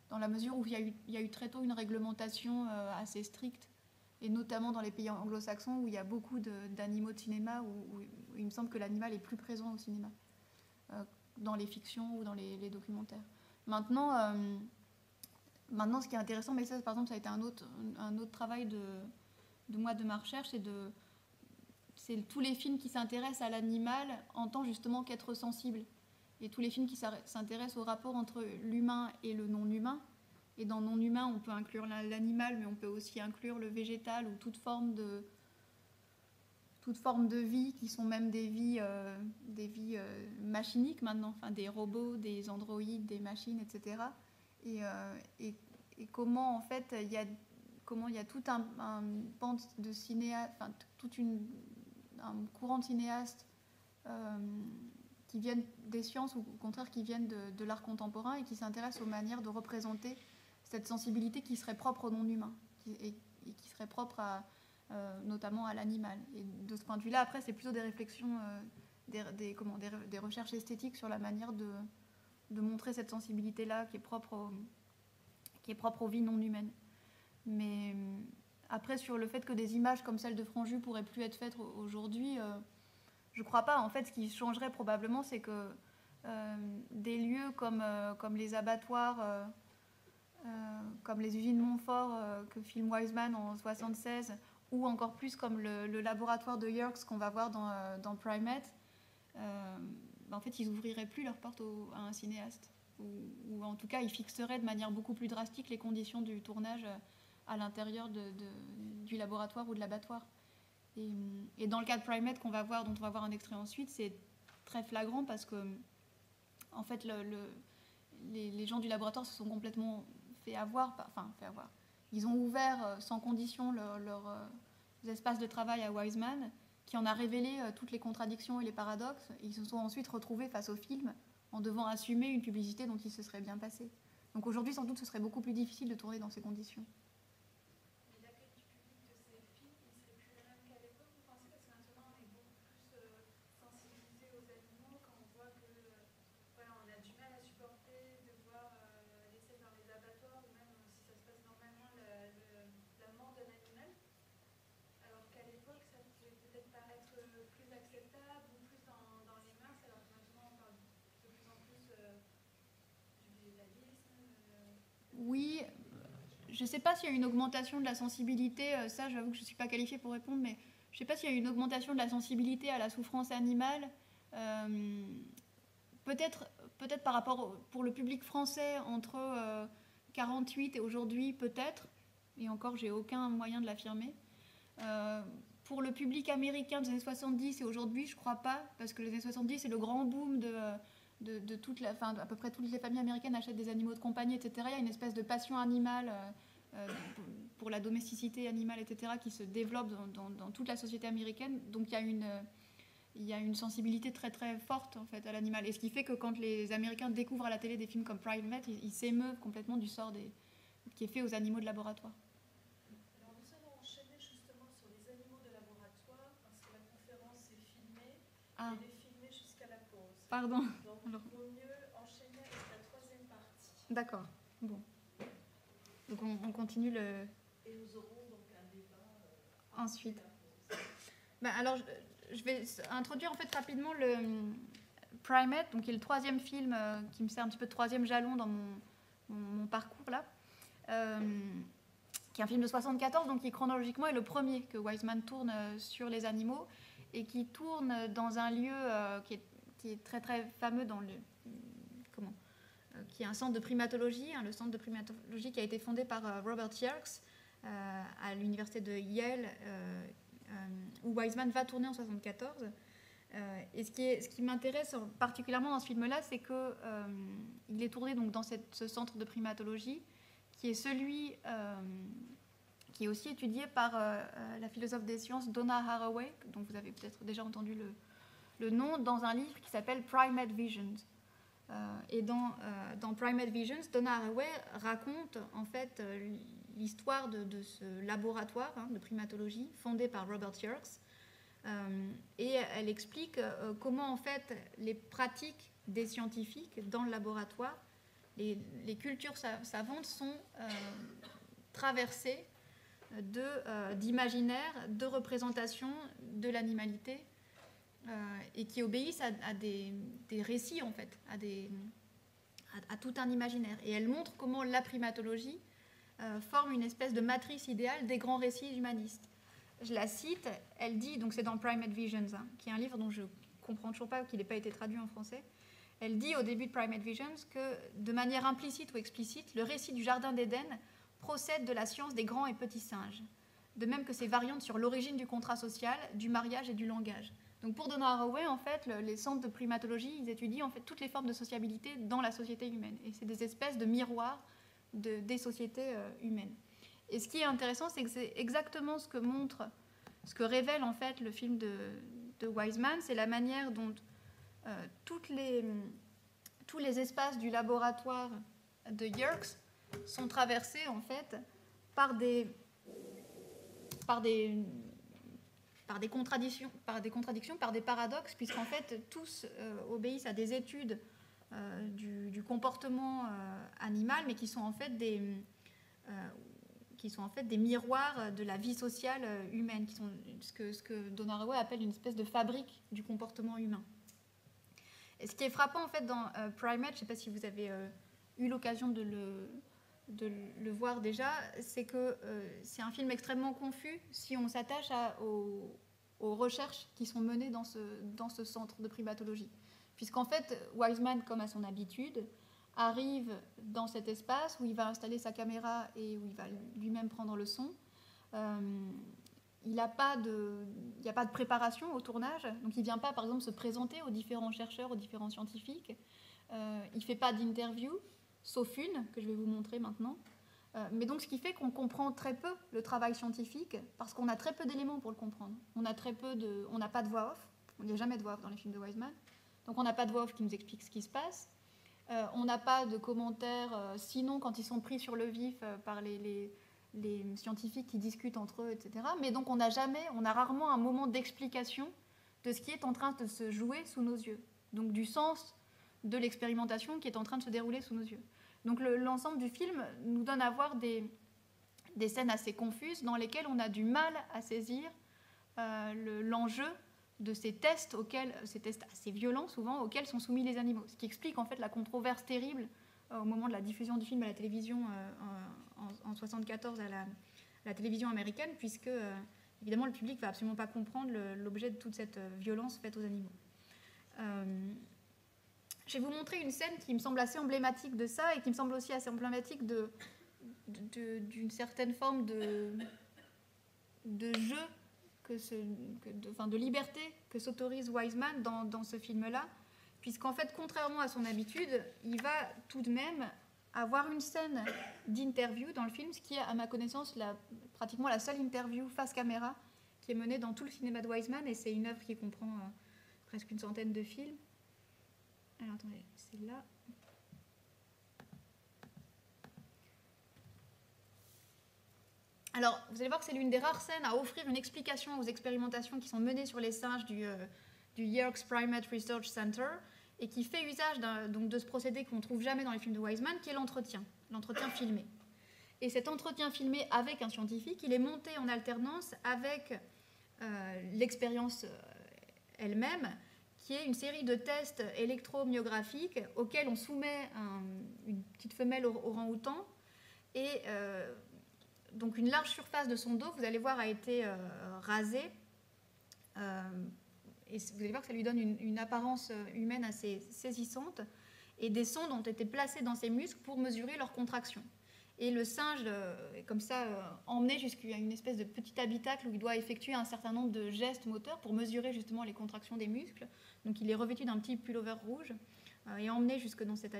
[SPEAKER 2] dans la mesure où il y a eu très tôt une réglementation assez stricte, et notamment dans les pays anglo-saxons où il y a beaucoup d'animaux de cinéma, où il me semble que l'animal est plus présent au cinéma, dans les fictions ou dans les documentaires. Maintenant, ce qui est intéressant, mais ça, par exemple, ça a été un autre travail de ma recherche, c'est tous les films qui s'intéressent à l'animal en tant justement qu'être sensible. et tous les films qui s'intéressent au rapport entre l'humain et le non-humain. Et dans non-humain, on peut inclure l'animal, mais on peut aussi inclure le végétal ou toute forme de vie qui sont même des vies machiniques maintenant, enfin, des robots, des androïdes, des machines, etc. Et comment en fait il y a tout un pan de cinéastes, enfin un courant de cinéastes qui viennent des sciences ou au contraire qui viennent de l'art contemporain et qui s'intéressent aux manières de représenter cette sensibilité qui serait propre au non-humain et qui serait propre notamment à l'animal. Et de ce point de vue-là, après, c'est plutôt des réflexions, des recherches esthétiques sur la manière de montrer cette sensibilité-là qui est propre aux vies non humaines. Mais après, sur le fait que des images comme celle de Franju pourraient plus être faites aujourd'hui, je crois pas. En fait, ce qui changerait probablement, c'est que des lieux comme les abattoirs, comme les usines Montfort que filme Wiseman en 1976, ou encore plus comme le laboratoire de Yerkes qu'on va voir dans Primate, en fait, ils n'ouvriraient plus leurs portes à un cinéaste. Ou en tout cas, ils fixeraient de manière beaucoup plus drastique les conditions du tournage à l'intérieur du laboratoire ou de l'abattoir. Et dans le cas de Primate dont on va voir un extrait ensuite, c'est très flagrant parce que en fait, les gens du laboratoire se sont complètement fait avoir. Ils ont ouvert sans condition leurs espaces de travail à Wiseman, qui en a révélé toutes les contradictions et les paradoxes. Ils se sont ensuite retrouvés face au film en devant assumer une publicité dont il se serait bien passé. Donc aujourd'hui, sans doute, ce serait beaucoup plus difficile de tourner dans ces conditions.
[SPEAKER 3] Mais l'accueil du public de ces films, il serait plus le même qu'à l'époque, vous pensez? Parce que maintenant, on est beaucoup plus sensibilisé aux animaux quand on voit que voilà, on a du mal à supporter de voir les scènes dans les abattoirs ou même si ça se passe normalement la mort d'un animal. Alors qu'à l'époque, ça pouvait peut-être paraître plus acceptable ou plus dans les mœurs, alors que maintenant on parle de plus en plus du végétalisme.
[SPEAKER 2] Oui, je ne sais pas s'il y a une augmentation de la sensibilité, ça j'avoue que je ne suis pas qualifiée pour répondre, mais je ne sais pas s'il y a une augmentation de la sensibilité à la souffrance animale. Peut-être par rapport pour le public français entre 48 et aujourd'hui, peut-être, et encore j'ai aucun moyen de l'affirmer. Pour le public américain des années 70 et aujourd'hui, je ne crois pas, parce que les années 70 c'est le grand boom de toute à peu près toutes les familles américaines achètent des animaux de compagnie, etc. Il y a une espèce de passion animale pour la domesticité animale, etc., qui se développe dans toute la société américaine. Donc il y a une sensibilité très très forte en fait à l'animal. Et ce qui fait que quand les Américains découvrent à la télé des films comme Primate, ils s'émeuvent complètement du sort qui est fait aux animaux de laboratoire.
[SPEAKER 1] Alors nous allons enchaîner justement sur les animaux de laboratoire parce que la conférence est filmée.
[SPEAKER 2] Ah.
[SPEAKER 1] Elle est filmée jusqu'à la pause.
[SPEAKER 2] Pardon.
[SPEAKER 1] Donc il vaut mieux enchaîner avec la troisième partie.
[SPEAKER 2] D'accord. Bon. Donc on continue le...
[SPEAKER 1] Et nous aurons donc un débat
[SPEAKER 2] ensuite. Alors je vais introduire en fait rapidement le Primate, donc qui est le troisième film qui me sert un petit peu de troisième jalon dans mon parcours là, qui est un film de 1974, donc qui chronologiquement est le premier que Wiseman tourne sur les animaux et qui tourne dans un lieu qui est très très fameux dans qui est un centre de primatologie, le centre de primatologie qui a été fondé par Robert Yerkes à l'université de Yale, où Wiseman va tourner en 1974. Et ce qui m'intéresse particulièrement dans ce film-là, c'est qu'il est tourné donc dans ce centre de primatologie, qui est celui qui est aussi étudié par la philosophe des sciences Donna Haraway, dont vous avez peut-être déjà entendu le nom, dans un livre qui s'appelle Primate Visions. Et dans Primate Visions, Donna Haraway raconte en fait l'histoire de ce laboratoire de primatologie fondé par Robert Yerkes. Et elle explique comment en fait les pratiques des scientifiques dans le laboratoire, les cultures savantes sont traversées d'imaginaires, de représentations de l'animalité et qui obéissent à des récits en fait, à tout un imaginaire. Et elle montre comment la primatologie forme une espèce de matrice idéale des grands récits humanistes. Je la cite, elle dit, donc c'est dans Primate Visions, qui est un livre dont je ne comprends toujours pas qu'il n'ait pas été traduit en français, Elle dit au début de Primate Visions que, de manière implicite ou explicite, le récit du Jardin d'Éden procède de la science des grands et petits singes, de même que ses variantes sur l'origine du contrat social, du mariage et du langage. Donc pour Donna Haraway, en fait, les centres de primatologie, ils étudient en fait toutes les formes de sociabilité dans la société humaine. Et c'est des espèces de miroirs des sociétés humaines. Et ce qui est intéressant, c'est que c'est exactement ce que révèle en fait le film de Wiseman, c'est la manière dont tous les espaces du laboratoire de Yerkes sont traversés en fait par des contradictions, par des paradoxes, puisqu'en fait tous obéissent à des études du comportement animal, mais qui sont en fait des miroirs de la vie sociale humaine, qui sont ce que Donna Haraway appelle une espèce de fabrique du comportement humain. Et ce qui est frappant en fait dans Primate, je ne sais pas si vous avez eu l'occasion de le voir déjà, c'est que c'est un film extrêmement confus si on s'attache aux recherches qui sont menées dans ce centre de primatologie. Puisqu'en fait, Wiseman, comme à son habitude, arrive dans cet espace où il va installer sa caméra et où il va lui-même prendre le son. Il n'y a pas de préparation au tournage, donc il ne vient pas, par exemple, se présenter aux différents chercheurs, aux différents scientifiques. Il ne fait pas d'interview, sauf une, que je vais vous montrer maintenant. Mais donc, ce qui fait qu'on comprend très peu le travail scientifique, parce qu'on a très peu d'éléments pour le comprendre. On n'a pas de voix off, il n'y a jamais de voix off dans les films de Wiseman, donc on n'a pas de voix off qui nous explique ce qui se passe. On n'a pas de commentaires, sinon quand ils sont pris sur le vif par les scientifiques qui discutent entre eux, etc. Mais donc on a rarement un moment d'explication de ce qui est en train de se jouer sous nos yeux, donc du sens de l'expérimentation qui est en train de se dérouler sous nos yeux. Donc l'ensemble du film nous donne à voir des scènes assez confuses dans lesquelles on a du mal à saisir l'enjeu de ces tests assez violents souvent, auxquels sont soumis les animaux. Ce qui explique en fait la controverse terrible au moment de la diffusion du film à la télévision en 1974 à la télévision américaine, puisque évidemment le public ne va absolument pas comprendre l'objet de toute cette violence faite aux animaux. Je vais vous montrer une scène qui me semble assez emblématique de ça et qui me semble aussi assez emblématique d'une certaine forme de jeu, de liberté que s'autorise Wiseman dans ce film-là, puisqu'en fait, contrairement à son habitude, il va tout de même avoir une scène d'interview dans le film, ce qui est, à ma connaissance, pratiquement la seule interview face caméra qui est menée dans tout le cinéma de Wiseman, et c'est une œuvre qui comprend presque une centaine de films. Alors attendez, c'est là. Alors, vous allez voir que c'est l'une des rares scènes à offrir une explication aux expérimentations qui sont menées sur les singes du Yerkes Primate Research Center et qui fait usage donc de ce procédé qu'on ne trouve jamais dans les films de Wiseman, qui est l'entretien filmé. Et cet entretien filmé avec un scientifique, il est monté en alternance avec l'expérience elle-même, qui est une série de tests électromyographiques auxquels on soumet une petite femelle orang-outan et donc une large surface de son dos, vous allez voir, a été rasée et vous allez voir que ça lui donne une apparence humaine assez saisissante, et des sondes ont été placées dans ses muscles pour mesurer leur contraction. Et le singe est comme ça emmené jusqu'à une espèce de petit habitacle où il doit effectuer un certain nombre de gestes moteurs pour mesurer justement les contractions des muscles. Donc il est revêtu d'un petit pullover rouge et emmené jusque dans cet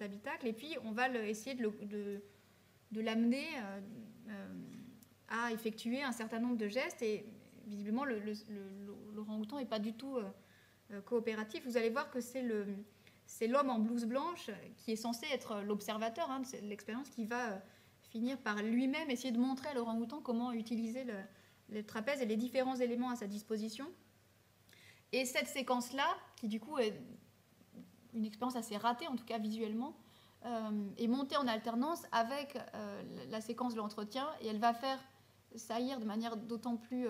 [SPEAKER 2] habitacle. Et puis on va essayer de l'amener à effectuer un certain nombre de gestes. Et visiblement l'orang-outan n'est pas du tout coopératif. Vous allez voir que c'est l'homme en blouse blanche qui est censé être l'observateur de l'expérience, qui va finir par lui-même essayer de montrer à l'orang-outan comment utiliser le trapèze et les différents éléments à sa disposition. Et cette séquence-là, qui du coup est une expérience assez ratée, en tout cas visuellement, est montée en alternance avec la séquence de l'entretien, et elle va faire saillir de manière d'autant plus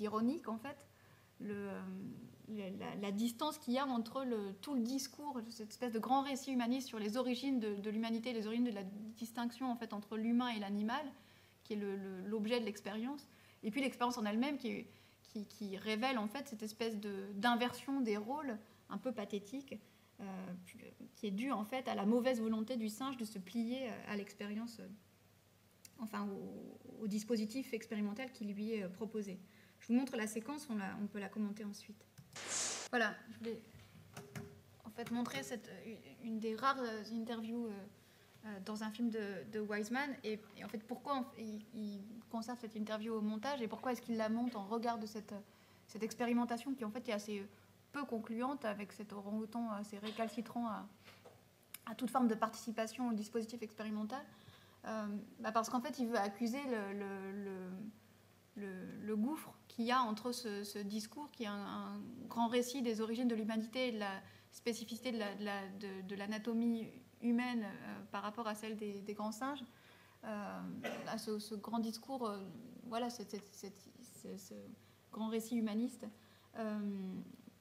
[SPEAKER 2] ironique, en fait, la distance qu'il y a entre tout le discours, cette espèce de grand récit humaniste sur les origines de l'humanité, les origines de la distinction en fait, entre l'humain et l'animal, qui est l'objet de l'expérience, et puis l'expérience en elle-même qui révèle en fait cette espèce d'inversion des rôles un peu pathétique qui est due en fait à la mauvaise volonté du singe de se plier à l'expérience, enfin au dispositif expérimental qui lui est proposé. Je vous montre la séquence, on peut la commenter ensuite. Voilà, je voulais en fait montrer une des rares interviews dans un film de Wiseman, et en fait pourquoi il conserve cette interview au montage et pourquoi est-ce qu'il la monte en regard de cette expérimentation qui en fait est assez peu concluante, avec cet orang-outan assez récalcitrant à toute forme de participation au dispositif expérimental. Parce qu'en fait il veut accuser le gouffre qu'il y a entre ce discours qui est un grand récit des origines de l'humanité et de la spécificité de l'anatomie humaine par rapport à celle des grands singes, à ce grand discours, voilà, ce grand récit humaniste,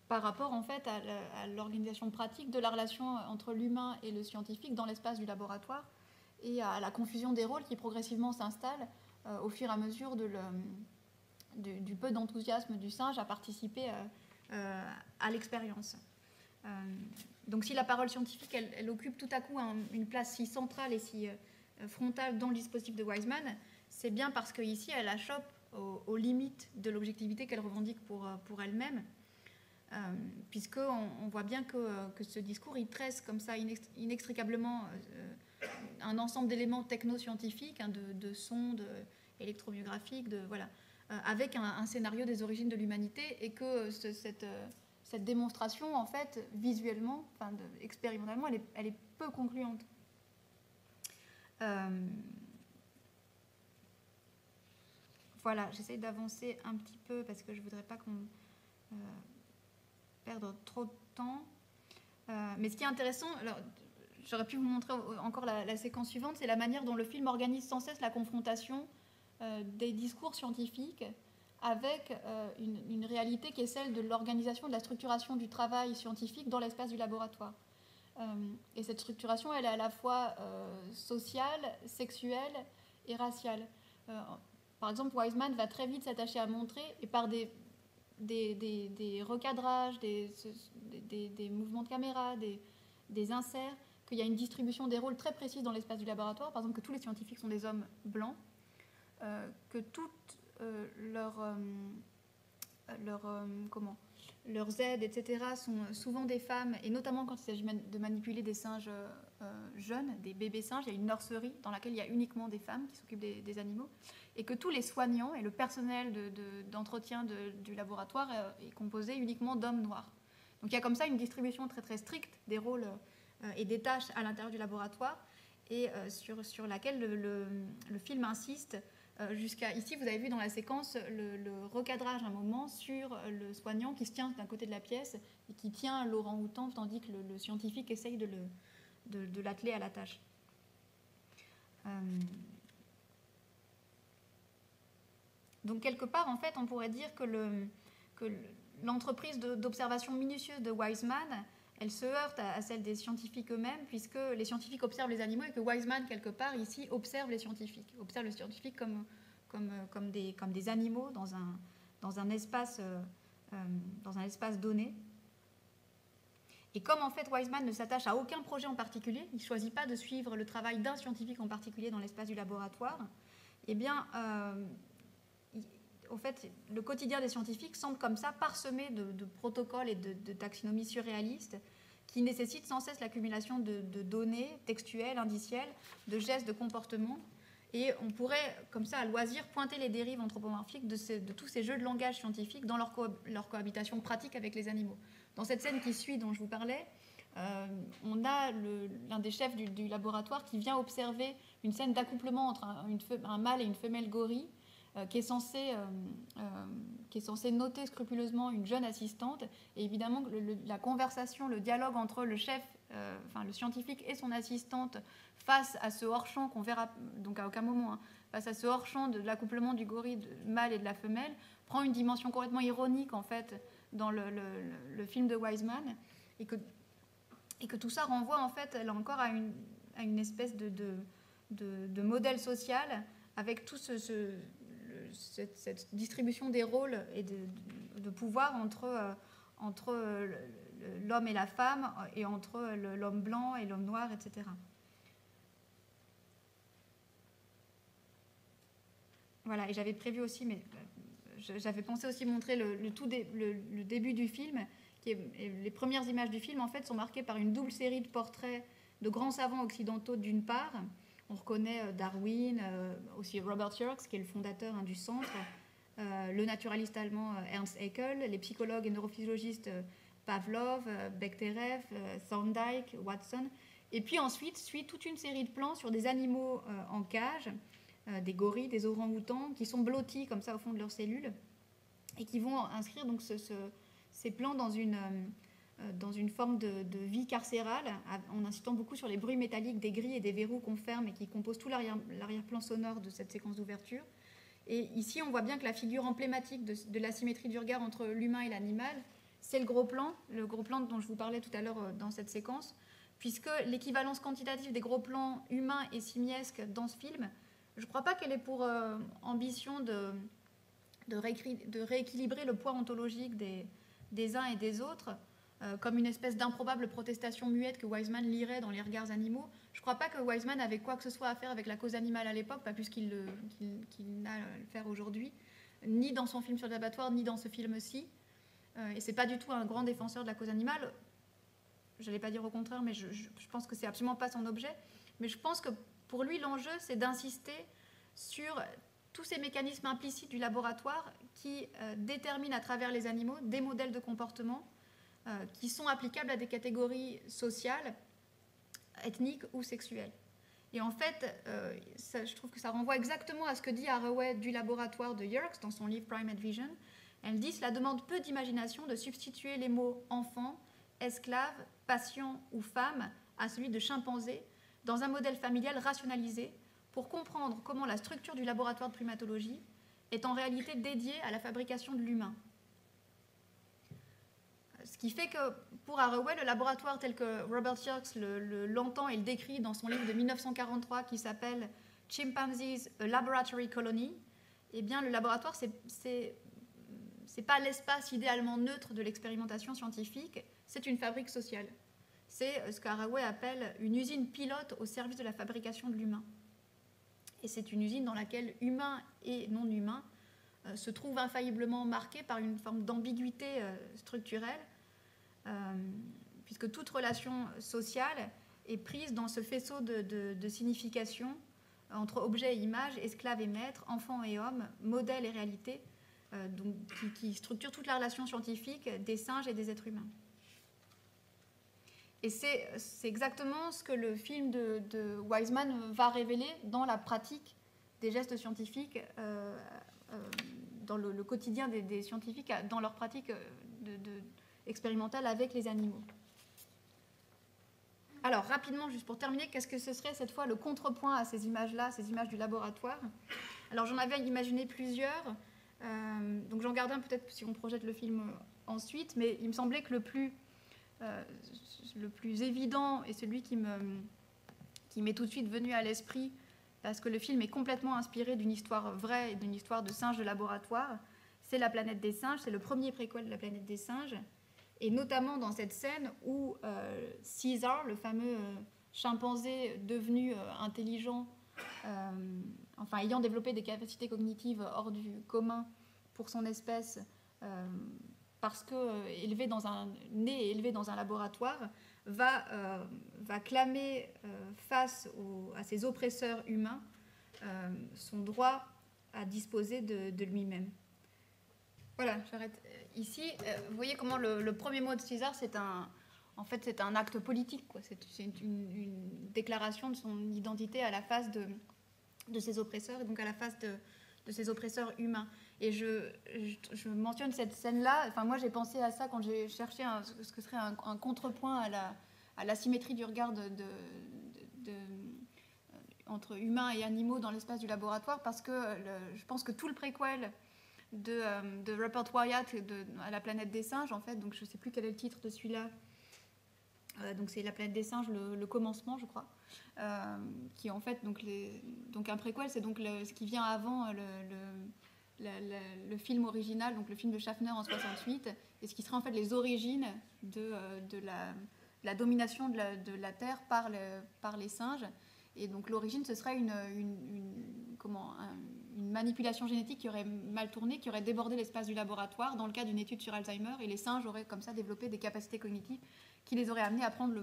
[SPEAKER 2] par rapport en fait à l'organisation pratique de la relation entre l'humain et le scientifique dans l'espace du laboratoire, et à la confusion des rôles qui progressivement s'installe au fur et à mesure du peu d'enthousiasme du singe à participer à l'expérience. Donc si la parole scientifique, elle occupe tout à coup une place si centrale et si frontale dans le dispositif de Wiseman, c'est bien parce qu'ici, elle achoppe aux limites de l'objectivité qu'elle revendique pour elle-même, puisqu'on voit bien que ce discours, il tresse comme ça inextricablement un ensemble d'éléments techno-scientifiques, de sondes électrobiographiques, voilà, avec un scénario des origines de l'humanité, et que cette démonstration, en fait, visuellement, enfin, expérimentalement, elle est peu concluante. Voilà, j'essaie d'avancer un petit peu parce que je ne voudrais pas qu'on perde trop de temps. Mais ce qui est intéressant, alors, j'aurais pu vous montrer encore la séquence suivante, c'est la manière dont le film organise sans cesse la confrontation des discours scientifiques avec une réalité qui est celle de l'organisation, de la structuration du travail scientifique dans l'espace du laboratoire. Et cette structuration, elle est à la fois sociale, sexuelle et raciale. Par exemple, Wiseman va très vite s'attacher à montrer, et par des recadrages, des mouvements de caméra, des inserts, qu'il y a une distribution des rôles très précise dans l'espace du laboratoire. Par exemple, que tous les scientifiques sont des hommes blancs, que toutes leurs aides, etc., sont souvent des femmes, et notamment quand il s'agit de manipuler des singes jeunes, des bébés singes. Il y a une nurserie dans laquelle il y a uniquement des femmes qui s'occupent des animaux, et que tous les soignants et le personnel d'entretien du laboratoire est composé uniquement d'hommes noirs. Donc il y a comme ça une distribution très très stricte des rôles et des tâches à l'intérieur du laboratoire, et sur laquelle le film insiste. Jusqu'à ici, vous avez vu dans la séquence le recadrage à un moment sur le soignant qui se tient d'un côté de la pièce et qui tient l'orang-outan, tandis que le scientifique essaye de l'atteler à la tâche. Donc quelque part, en fait, on pourrait dire que l'entreprise d'observation minutieuse de Wiseman, elle se heurte à celle des scientifiques eux-mêmes, puisque les scientifiques observent les animaux et que Wiseman, quelque part, ici, observe les scientifiques comme des animaux dans un espace donné. Et comme en fait Wiseman ne s'attache à aucun projet en particulier, il ne choisit pas de suivre le travail d'un scientifique en particulier dans l'espace du laboratoire, eh bien, en fait, le quotidien des scientifiques semble comme ça parsemé de protocoles et de taxonomies surréalistes qui nécessitent sans cesse l'accumulation de données textuelles, indicielles, de gestes, de comportements. Et on pourrait, comme ça, à loisir, pointer les dérives anthropomorphiques de tous ces jeux de langage scientifique dans leur cohabitation pratique avec les animaux. Dans cette scène qui suit, dont je vous parlais, on a l'un des chefs du laboratoire qui vient observer une scène d'accouplement entre un mâle et une femelle gorille, qui est censé noter scrupuleusement une jeune assistante. Et évidemment, la conversation, le dialogue entre le chef, le scientifique et son assistante face à ce hors-champ qu'on verra donc à aucun moment, face à ce hors-champ de l'accouplement du gorille mâle et de la femelle, prend une dimension complètement ironique en fait dans le film de Wiseman, et que tout ça renvoie en fait là encore à une espèce de modèle social avec tout cette distribution des rôles et de pouvoir entre l'homme et la femme, et entre l'homme blanc et l'homme noir, etc. Voilà, et j'avais prévu aussi, mais j'avais pensé aussi montrer le début du film, les premières images du film en fait sont marquées par une double série de portraits de grands savants occidentaux d'une part. On reconnaît Darwin, aussi Robert Yerkes, qui est le fondateur du centre, le naturaliste allemand Ernst Haeckel, les psychologues et neurophysiologistes Pavlov, Bechterew, Thorndike, Watson. Et puis ensuite suit toute une série de plans sur des animaux en cage, des gorilles, des orang-outans, qui sont blottis comme ça au fond de leurs cellules, et qui vont inscrire donc ces plans dans une forme de vie carcérale, en insistant beaucoup sur les bruits métalliques des grilles et des verrous qu'on ferme et qui composent tout l'arrière-plan sonore de cette séquence d'ouverture. Et ici, on voit bien que la figure emblématique de l'asymétrie du regard entre l'humain et l'animal, c'est le gros plan dont je vous parlais tout à l'heure dans cette séquence, puisque l'équivalence quantitative des gros plans humains et simiesques dans ce film, je ne crois pas qu'elle ait pour ambition de rééquilibrer le poids ontologique des uns et des autres, comme une espèce d'improbable protestation muette que Wiseman lirait dans les regards animaux. Je ne crois pas que Wiseman avait quoi que ce soit à faire avec la cause animale à l'époque, pas plus qu'il n'a à le faire aujourd'hui, ni dans son film sur l'abattoir, ni dans ce film-ci. Et ce n'est pas du tout un grand défenseur de la cause animale. Je n'allais pas dire au contraire, mais je pense que ce n'est absolument pas son objet. Mais je pense que pour lui, l'enjeu, c'est d'insister sur tous ces mécanismes implicites du laboratoire qui déterminent à travers les animaux des modèles de comportement qui sont applicables à des catégories sociales, ethniques ou sexuelles. Et en fait, je trouve que ça renvoie exactement à ce que dit Haraway du laboratoire de Yerkes dans son livre Primate Vision. Elle dit « Cela demande peu d'imagination de substituer les mots enfant, esclave, patient ou femme à celui de chimpanzé dans un modèle familial rationalisé pour comprendre comment la structure du laboratoire de primatologie est en réalité dédiée à la fabrication de l'humain. » Ce qui fait que pour Haraway, le laboratoire tel que Robert Yerkes l'entend et le décrit dans son livre de 1943 qui s'appelle Chimpanzees, a Laboratory Colony, eh bien le laboratoire, c'est pas l'espace idéalement neutre de l'expérimentation scientifique, c'est une fabrique sociale. C'est ce qu'Haraway appelle une usine pilote au service de la fabrication de l'humain. Et c'est une usine dans laquelle humain et non humain se trouvent infailliblement marqués par une forme d'ambiguïté structurelle, puisque toute relation sociale est prise dans ce faisceau de signification entre objet et image, esclave et maître, enfant et homme, modèle et réalité, donc, qui structure toute la relation scientifique des singes et des êtres humains. Et c'est exactement ce que le film de Wiseman va révéler dans la pratique des gestes scientifiques, dans le quotidien des scientifiques, dans leur pratique expérimentale avec les animaux. Alors, rapidement, juste pour terminer, qu'est-ce que ce serait cette fois le contrepoint à ces images-là, ces images du laboratoire? Alors, j'en avais imaginé plusieurs, donc j'en garde un peut-être si on projette le film ensuite, mais il me semblait que le plus évident et celui qui m'est tout de suite venu à l'esprit, parce que le film est complètement inspiré d'une histoire vraie et d'une histoire de singes de laboratoire, c'est La planète des singes, c'est le premier préquel de La planète des singes, et notamment dans cette scène où César, le fameux chimpanzé devenu intelligent, enfin ayant développé des capacités cognitives hors du commun pour son espèce, parce que né et élevé dans un laboratoire, va clamer face à ses oppresseurs humains son droit à disposer de lui-même. Voilà, j'arrête ici. Vous voyez comment le premier mot de César, c'est un acte politique, quoi. C'est une déclaration de son identité à la face de ses oppresseurs, et donc à la face de ses oppresseurs humains. Et je mentionne cette scène-là. Enfin, moi, j'ai pensé à ça quand j'ai cherché ce que serait un contrepoint à l'asymétrie du regard entre humains et animaux dans l'espace du laboratoire, parce que je pense que tout le préquel de Rupert Wyatt à La planète des singes, en fait, donc je ne sais plus quel est le titre de celui-là, donc c'est La planète des singes, le commencement, je crois, qui en fait, donc un préquel, c'est donc ce qui vient avant le film original, donc le film de Schaffner en 68, et ce qui serait en fait les origines de la domination de la Terre par les singes. Et donc l'origine, ce serait une manipulation génétique qui aurait mal tourné, qui aurait débordé l'espace du laboratoire dans le cadre d'une étude sur Alzheimer, et les singes auraient comme ça développé des capacités cognitives qui les auraient amenés à prendre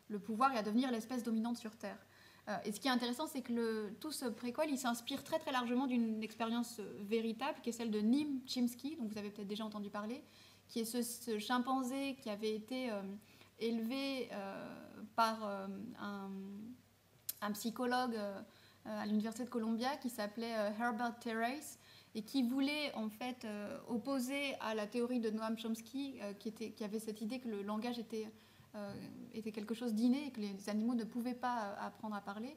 [SPEAKER 2] le pouvoir et à devenir l'espèce dominante sur Terre. Et ce qui est intéressant, c'est que tout ce préquel, il s'inspire très très largement d'une expérience véritable, qui est celle de Neem Chimsky, dont vous avez peut-être déjà entendu parler, qui est ce chimpanzé qui avait été élevé par un psychologue à l'université de Columbia qui s'appelait Herbert Terrace, et qui voulait en fait opposer à la théorie de Noam Chomsky, qui avait cette idée que le langage était quelque chose d'inné et que les animaux ne pouvaient pas apprendre à parler.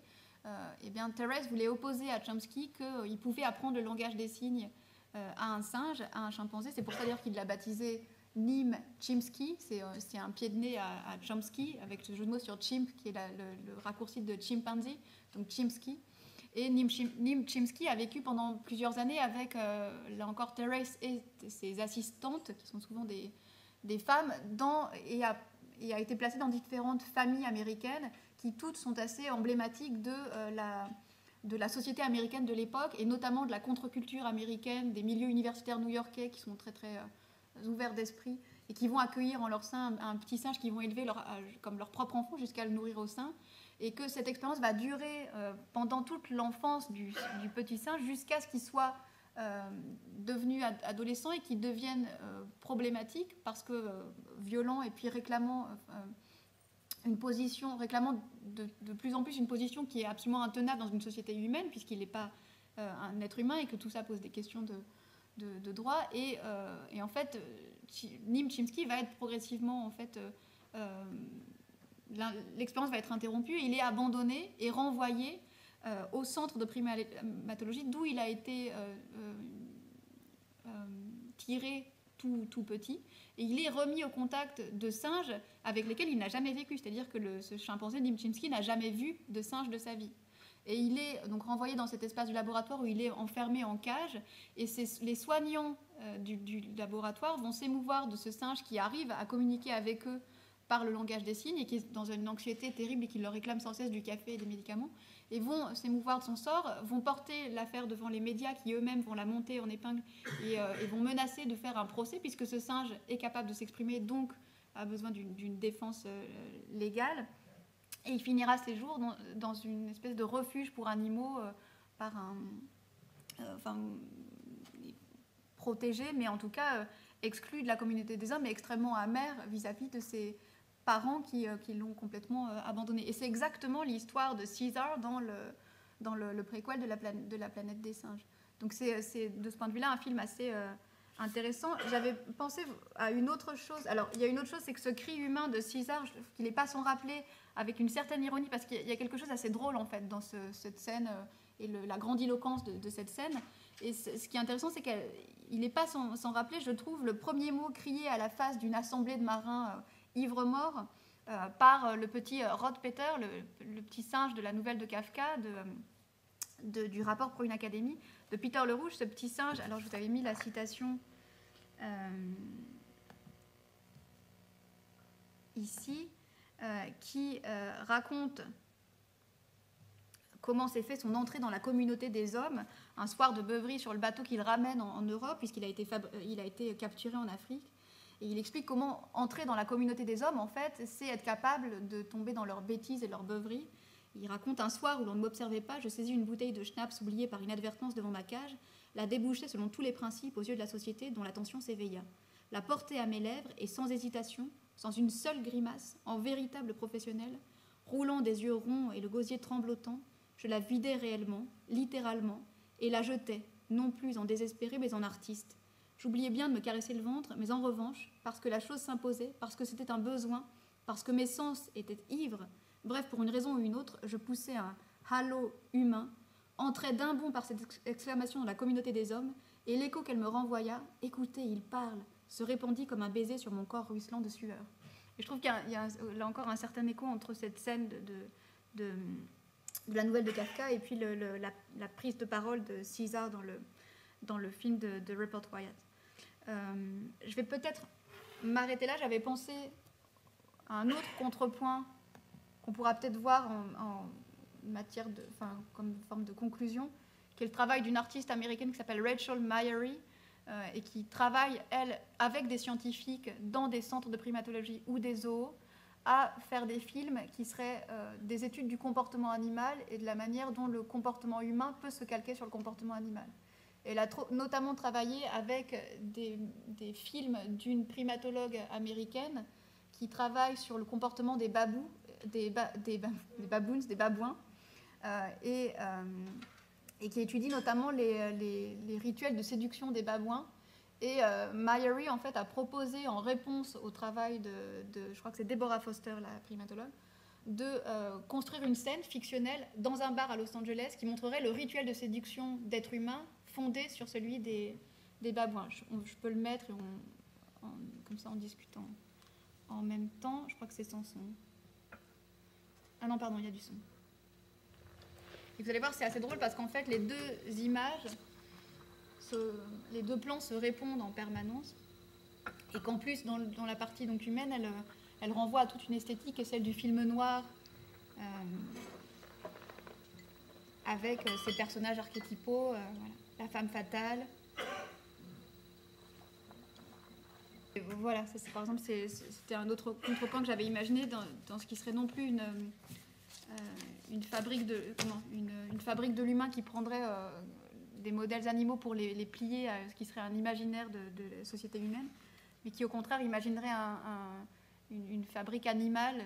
[SPEAKER 2] Et bien Terrace voulait opposer à Chomsky qu'il pouvait apprendre le langage des signes à un singe, à un chimpanzé. C'est pour ça d'ailleurs qu'il l'a baptisé Neem Chimsky. C'est un pied de nez à Chomsky, avec ce jeu de mots sur chimp, qui est le raccourci de chimpanzee, donc Chimsky. Et Neem Chimsky a vécu pendant plusieurs années avec, là encore, Terrace et ses assistantes, qui sont souvent des femmes, et a été placé dans différentes familles américaines qui toutes sont assez emblématiques de la société américaine de l'époque, et notamment de la contre-culture américaine, des milieux universitaires new-yorkais qui sont très très ouverts d'esprit et qui vont accueillir en leur sein un petit singe qu'ils vont élever comme leur propre enfant jusqu'à le nourrir au sein, et que cette expérience va durer pendant toute l'enfance du petit singe jusqu'à ce qu'il soit devenu adolescent et qu'il devienne problématique parce que violent, et puis réclamant de plus en plus une position qui est absolument intenable dans une société humaine, puisqu'il n'est pas un être humain, et que tout ça pose des questions de droit. Et en fait, Neem Chimsky va être progressivement, en fait, l'expérience va être interrompue, il est abandonné et renvoyé au centre de primatologie, d'où il a été tiré tout petit, et il est remis au contact de singes avec lesquels il n'a jamais vécu, c'est-à-dire que ce chimpanzé Neem Chimsky n'a jamais vu de singe de sa vie. Et il est donc renvoyé dans cet espace du laboratoire où il est enfermé en cage, et les soignants du laboratoire vont s'émouvoir de ce singe qui arrive à communiquer avec eux par le langage des signes, et qui est dans une anxiété terrible et qui leur réclame sans cesse du café et des médicaments, et vont s'émouvoir de son sort, vont porter l'affaire devant les médias qui eux-mêmes vont la monter en épingle et vont menacer de faire un procès, puisque ce singe est capable de s'exprimer, donc a besoin d'une défense légale. Et il finira ses jours dans une espèce de refuge pour animaux protégé, mais en tout cas exclu de la communauté des hommes, et extrêmement amer vis-à-vis de ses parents qui l'ont complètement abandonné. Et c'est exactement l'histoire de César dans le préquel de la planète des singes. Donc c'est de ce point de vue-là un film assez intéressant. J'avais pensé à une autre chose. Alors il y a une autre chose, c'est que ce cri humain de César, je trouve qu'il n'est pas sans rappeler, avec une certaine ironie, parce qu'il y a quelque chose d'assez drôle en fait dans cette scène et la grandiloquence de cette scène. Et ce qui est intéressant, c'est qu'il n'est pas sans rappeler, je trouve, le premier mot crié à la face d'une assemblée de marins ivres-morts par le petit Rod Peter, le petit singe de la nouvelle de Kafka, du rapport pour une académie, de Peter le Rouge, ce petit singe. Alors je vous avais mis la citation ici, qui raconte comment s'est fait son entrée dans la communauté des hommes un soir de beuverie sur le bateau qu'il ramène en Europe, puisqu'il a été capturé en Afrique. Et il explique comment entrer dans la communauté des hommes, en fait, c'est être capable de tomber dans leurs bêtises et leurs beuveries. Il raconte: un soir où l'on ne m'observait pas, je saisis une bouteille de schnapps oubliée par inadvertance devant ma cage, la débouchai selon tous les principes aux yeux de la société, dont l'attention s'éveilla. La portai à mes lèvres et sans hésitation, sans une seule grimace, en véritable professionnel, roulant des yeux ronds et le gosier tremblotant, je la vidai réellement, littéralement, et la jetai, non plus en désespéré mais en artiste. J'oubliais bien de me caresser le ventre, mais en revanche, parce que la chose s'imposait, parce que c'était un besoin, parce que mes sens étaient ivres, bref, pour une raison ou une autre, je poussai un halo humain, entrai d'un bond par cette exclamation dans la communauté des hommes, et l'écho qu'elle me renvoya, écoutez, il parle, se répandit comme un baiser sur mon corps ruisselant de sueur. Et je trouve qu'il y a là encore un certain écho entre cette scène de la nouvelle de Kafka et puis la prise de parole de César dans le film de Rupert Wyatt. Je vais peut-être m'arrêter là. J'avais pensé à un autre contrepoint qu'on pourra peut-être voir en matière comme forme de conclusion, qui est le travail d'une artiste américaine qui s'appelle Rachel Myery, et qui travaille, elle, avec des scientifiques dans des centres de primatologie ou des zoos, à faire des films qui seraient des études du comportement animal et de la manière dont le comportement humain peut se calquer sur le comportement animal. Elle a notamment travaillé avec des films d'une primatologue américaine qui travaille sur le comportement des babouins, et qui étudie notamment les rituels de séduction des babouins. Et Myery, en fait, a proposé, en réponse au travail je crois que c'est Deborah Foster, la primatologue, de construire une scène fictionnelle dans un bar à Los Angeles qui montrerait le rituel de séduction d'êtres humains fondé sur celui des babouins. Je peux le mettre comme ça en discutant en même temps. Je crois que c'est sans son. Ah non, pardon, il y a du son. Et vous allez voir, c'est assez drôle parce qu'en fait, les deux images, les deux plans se répondent en permanence. Et qu'en plus, dans la partie donc, humaine, elle renvoie à toute une esthétique qui est celle du film noir, avec ces personnages archétypaux, voilà. La femme fatale. Et voilà, par exemple, c'était un autre contrepoint que j'avais imaginé dans ce qui serait non plus une fabrique de l'humain qui prendrait des modèles animaux pour les plier à ce qui serait un imaginaire de la société humaine, mais qui au contraire imaginerait une fabrique animale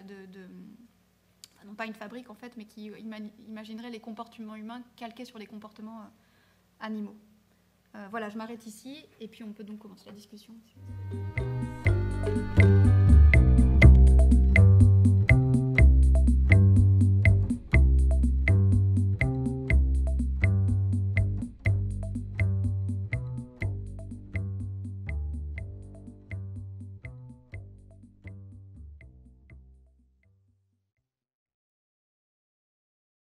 [SPEAKER 2] non pas une fabrique en fait, mais qui imaginerait les comportements humains calqués sur les comportements animaux. Voilà, je m'arrête ici et puis on peut donc commencer la discussion.